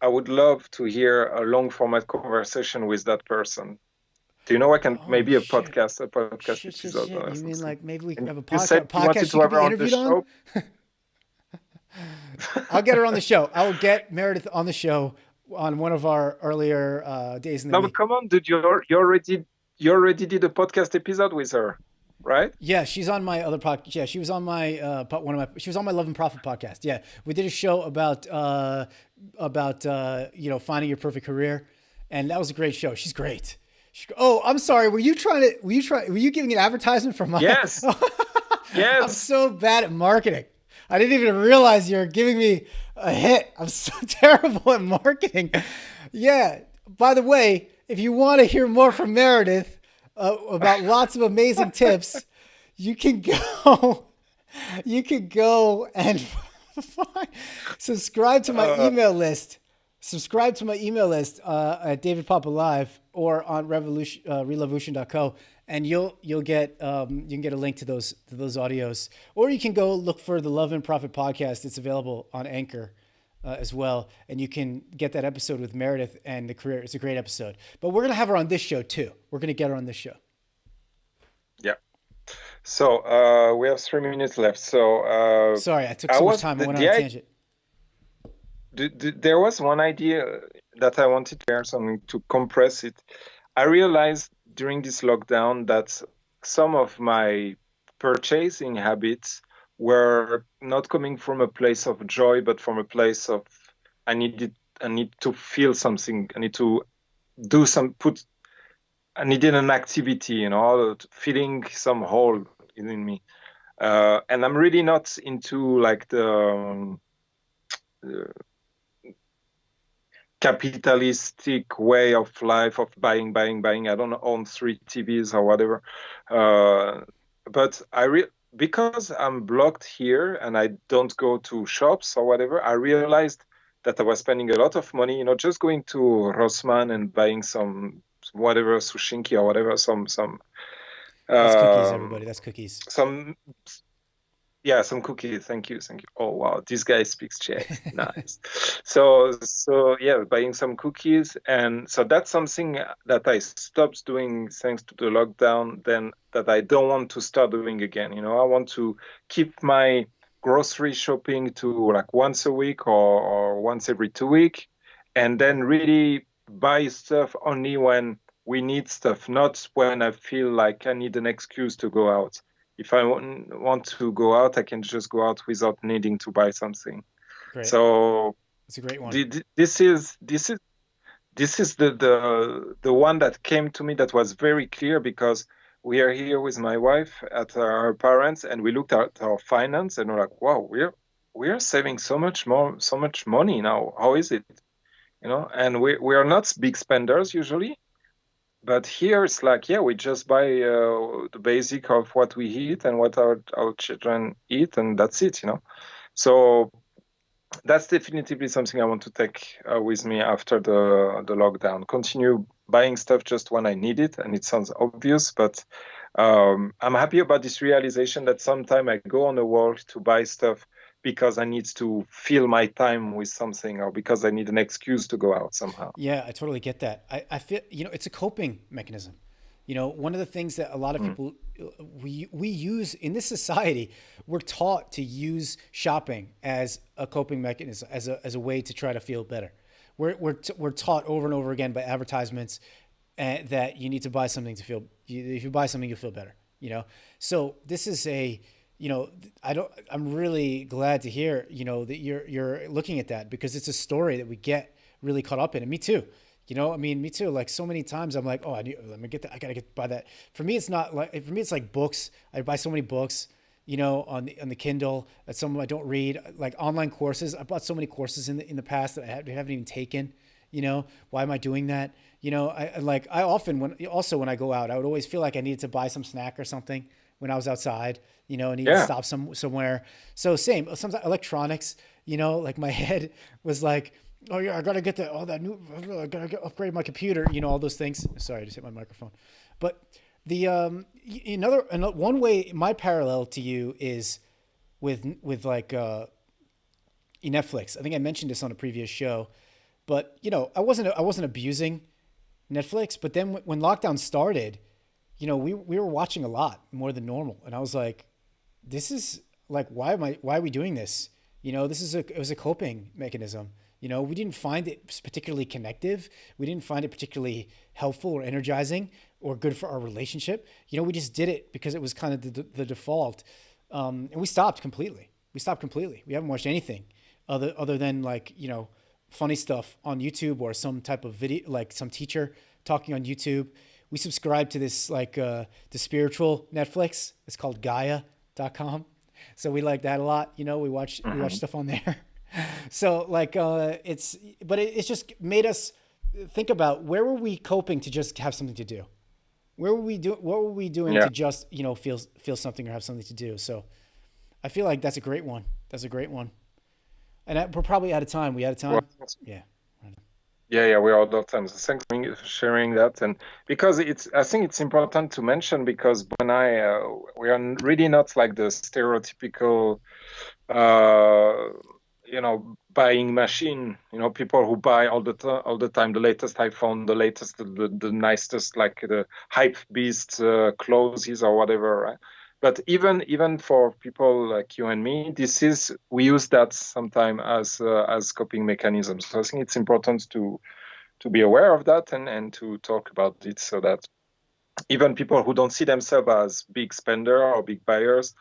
I would love to hear a long format conversation with that person. Do you know I can Oh, maybe a shit. podcast Shit, shit, episode shit. or You mean something? like maybe we can And have a you said you wanted podcast to she could have be her on the interviewed on? show. I'll get her on the show. I will get Meredith on the show on one of our earlier days in the No, but week. come on, dude, you already. you already did a podcast episode with her, right? Yeah, she's on my other podcast. Yeah, she was on my she was on my Love and Profit podcast. Yeah, we did a show about finding your perfect career, and that was a great show. She's great. Oh, I'm sorry. Were you giving an advertisement for my? Yes. I'm Yes. so bad at marketing. I didn't even realize you were giving me a hit. I'm so terrible at marketing. Yeah. By the way, if you want to hear more from Meredith about lots of amazing tips, you can go. You can go and subscribe to my email list. Subscribe to my email list at David Papa Live or on revolution.co, and you'll get you can get a link to those audios, or you can go look for the Love and Profit podcast. It's available on Anchor as well, and you can get that episode with Meredith and the career. It's a great episode. But we're gonna have her on this show too. We're gonna get her on this show. Yeah. So we have 3 minutes left. So Sorry, I took so much time. I went on a tangent. There was one idea that I wanted to share, something to compress it. I realized during this lockdown that some of my purchasing habits were not coming from a place of joy, but from a place of I need to feel something. I need to do I needed an activity, feeling some hole in me. And I'm really not into like the capitalistic way of life of buying. I don't own 3 TVs or whatever. But because I'm blocked here and I don't go to shops or whatever, I realized that I was spending a lot of money, just going to Rossmann and buying some whatever sushinki or whatever, some That's cookies, everybody. That's cookies. some cookies. Thank you. Oh wow, this guy speaks Czech. Nice. So yeah, buying some cookies, and so that's something that I stopped doing thanks to the lockdown. Then that I don't want to start doing again. I want to keep my grocery shopping to like once a week or once every 2 weeks, and then really buy stuff only when we need stuff, not when I feel like I need an excuse to go out. If I want to go out, I can just go out without needing to buy something. Great. So it's a great one. This is the one that came to me that was very clear, because we are here with my wife at our parents, and we looked at our finance and we're like, wow, we are saving so much money now. How is it? And we are not big spenders usually. But here it's like, yeah, we just buy the basic of what we eat and what our children eat, and that's it, So that's definitively something I want to take with me after the lockdown. Continue buying stuff just when I need it, and it sounds obvious, but I'm happy about this realization that sometimes I go on a walk to buy stuff because I need to fill my time with something, or because I need an excuse to go out somehow. Yeah, I totally get that. I feel, it's a coping mechanism. One of the things that a lot of people, we use in this society, we're taught to use shopping as a coping mechanism, as a way to try to feel better. We're taught over and over again by advertisements that you need to buy something to feel, if you buy something, you'll feel better, So this is I'm really glad to hear, that you're looking at that, because it's a story that we get really caught up in. And me too, me too. Like so many times I'm like, oh, let me get that. I gotta buy that. For me, it's like books. I buy so many books, on the Kindle, that some of them I don't read, like online courses. I bought so many courses in the past that I haven't even taken, why am I doing that? I often, when I go out, I would always feel like I needed to buy some snack or something when I was outside, and need to stop somewhere. So same, sometimes electronics, like my head was like, oh yeah, I gotta get I gotta upgrade my computer, all those things. Sorry, I just hit my microphone. But the another one way, my parallel to you is with like Netflix. I think I mentioned this on a previous show, but I wasn't abusing Netflix, but then when lockdown started, we were watching a lot more than normal, and I was like, this is like, why are we doing this? It was a coping mechanism, You know, we didn't find it particularly connective. We didn't find it particularly helpful or energizing or good for our relationship. You know, we just did it because it was kind of the default. And we stopped completely. We haven't watched anything other than like, you know, funny stuff on YouTube or some type of video, like some teacher talking on YouTube. We subscribe to this like the spiritual Netflix. It's called Gaia.com. So we like that a lot. You know, we watch stuff on there. So like it's just made us think about where were we coping to just have something to do? What were we doing to just, you know, feel something or have something to do? So I feel like that's a great one. And we're probably out of time. We out of time? Well, Yeah. Yeah, we're out of time. So thanks for sharing that. And because I think it's important to mention because when we are really not like the stereotypical, you know, buying machine. You know, people who buy all the time the latest iPhone, the latest, the nicest, like the hype beast clothes or whatever, right? But even for people like you and me, we use that sometimes as coping mechanisms. So I think it's important to be aware of that and to talk about it so that even people who don't see themselves as big spender or big buyers,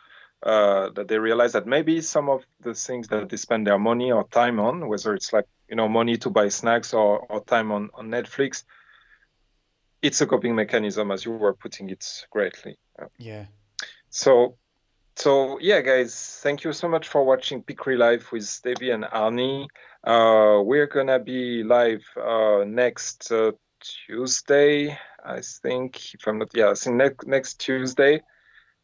that they realize that maybe some of the things that they spend their money or time on, whether it's like, you know, money to buy snacks or time on Netflix, it's a coping mechanism, as you were putting it greatly. Yeah. So yeah, guys, thank you so much for watching PeaCreaLive with Davey and Arny. We're gonna be live next Tuesday, I think. If I'm not, I think next Tuesday.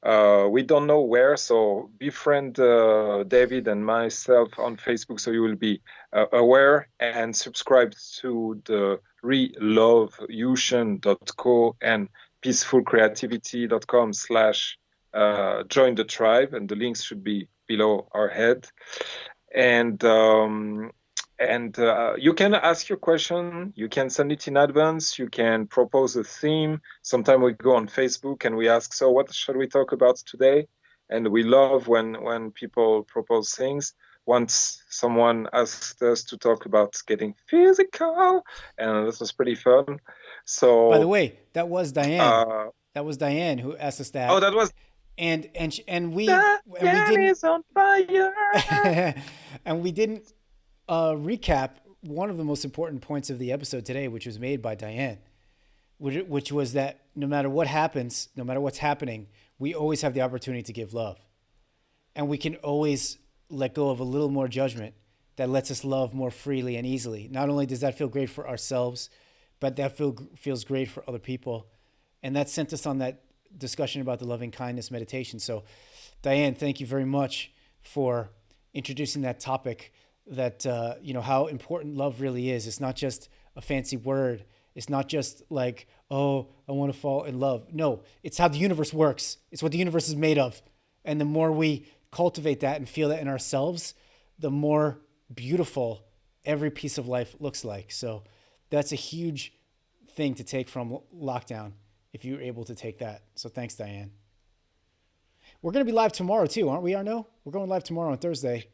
We don't know where, so befriend David and myself on Facebook so you will be aware, and subscribe to the reloveocean.co and peacefulcreativity.com/ join the tribe, and the links should be below our head. And you can ask your question, you can send it in advance, you can propose a theme. Sometimes we go on Facebook and we ask, so what should we talk about today? And we love when people propose things. Once someone asked us to talk about getting physical, and this was pretty fun. So, by the way, that was Diane. That was Diane who asked us that. Oh, that was. And we Diane is on fire. And we didn't recap one of the most important points of the episode today, which was made by Diane, which was that no matter what happens, no matter what's happening, we always have the opportunity to give love. And we can always let go of a little more judgment that lets us love more freely and easily. Not only does that feel great for ourselves, but that feels great for other people. And that sent us on that discussion about the loving kindness meditation. So Diane, thank you very much for introducing that topic, that you know, how important love really is. It's not just a fancy word. It's not just like, oh, I want to fall in love. No, it's how the universe works. It's what the universe is made of. And the more we cultivate that and feel that in ourselves, the more beautiful every piece of life looks like. So that's a huge thing to take from lockdown, if you're able to take that. So thanks, Diane. We're going to be live tomorrow too, aren't we, Arno? We're going live tomorrow on Thursday.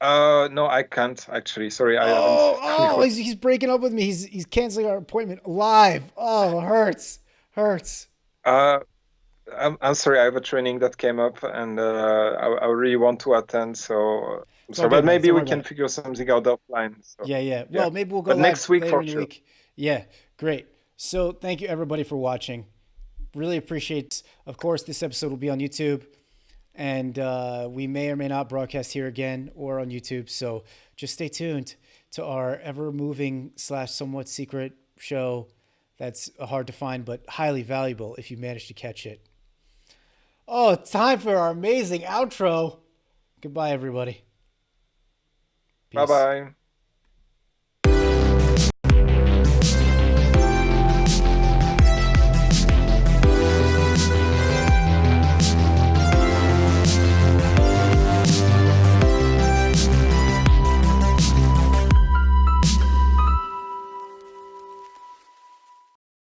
No, I can't actually. Sorry, I haven't. He's breaking up with me. He's canceling our appointment live. Oh, hurts. I'm sorry. I have a training that came up, and I really want to attend. So I'm sorry, but maybe we can figure something out offline. So. Yeah. Well, maybe we'll go live next week later for in the sure. week. Yeah, great. So thank you everybody for watching. Really appreciate. Of course, this episode will be on YouTube. And we may or may not broadcast here again or on YouTube. So just stay tuned to our ever-moving / somewhat secret show that's hard to find but highly valuable if you manage to catch it. Oh, it's time for our amazing outro. Goodbye, everybody. Peace. Bye-bye.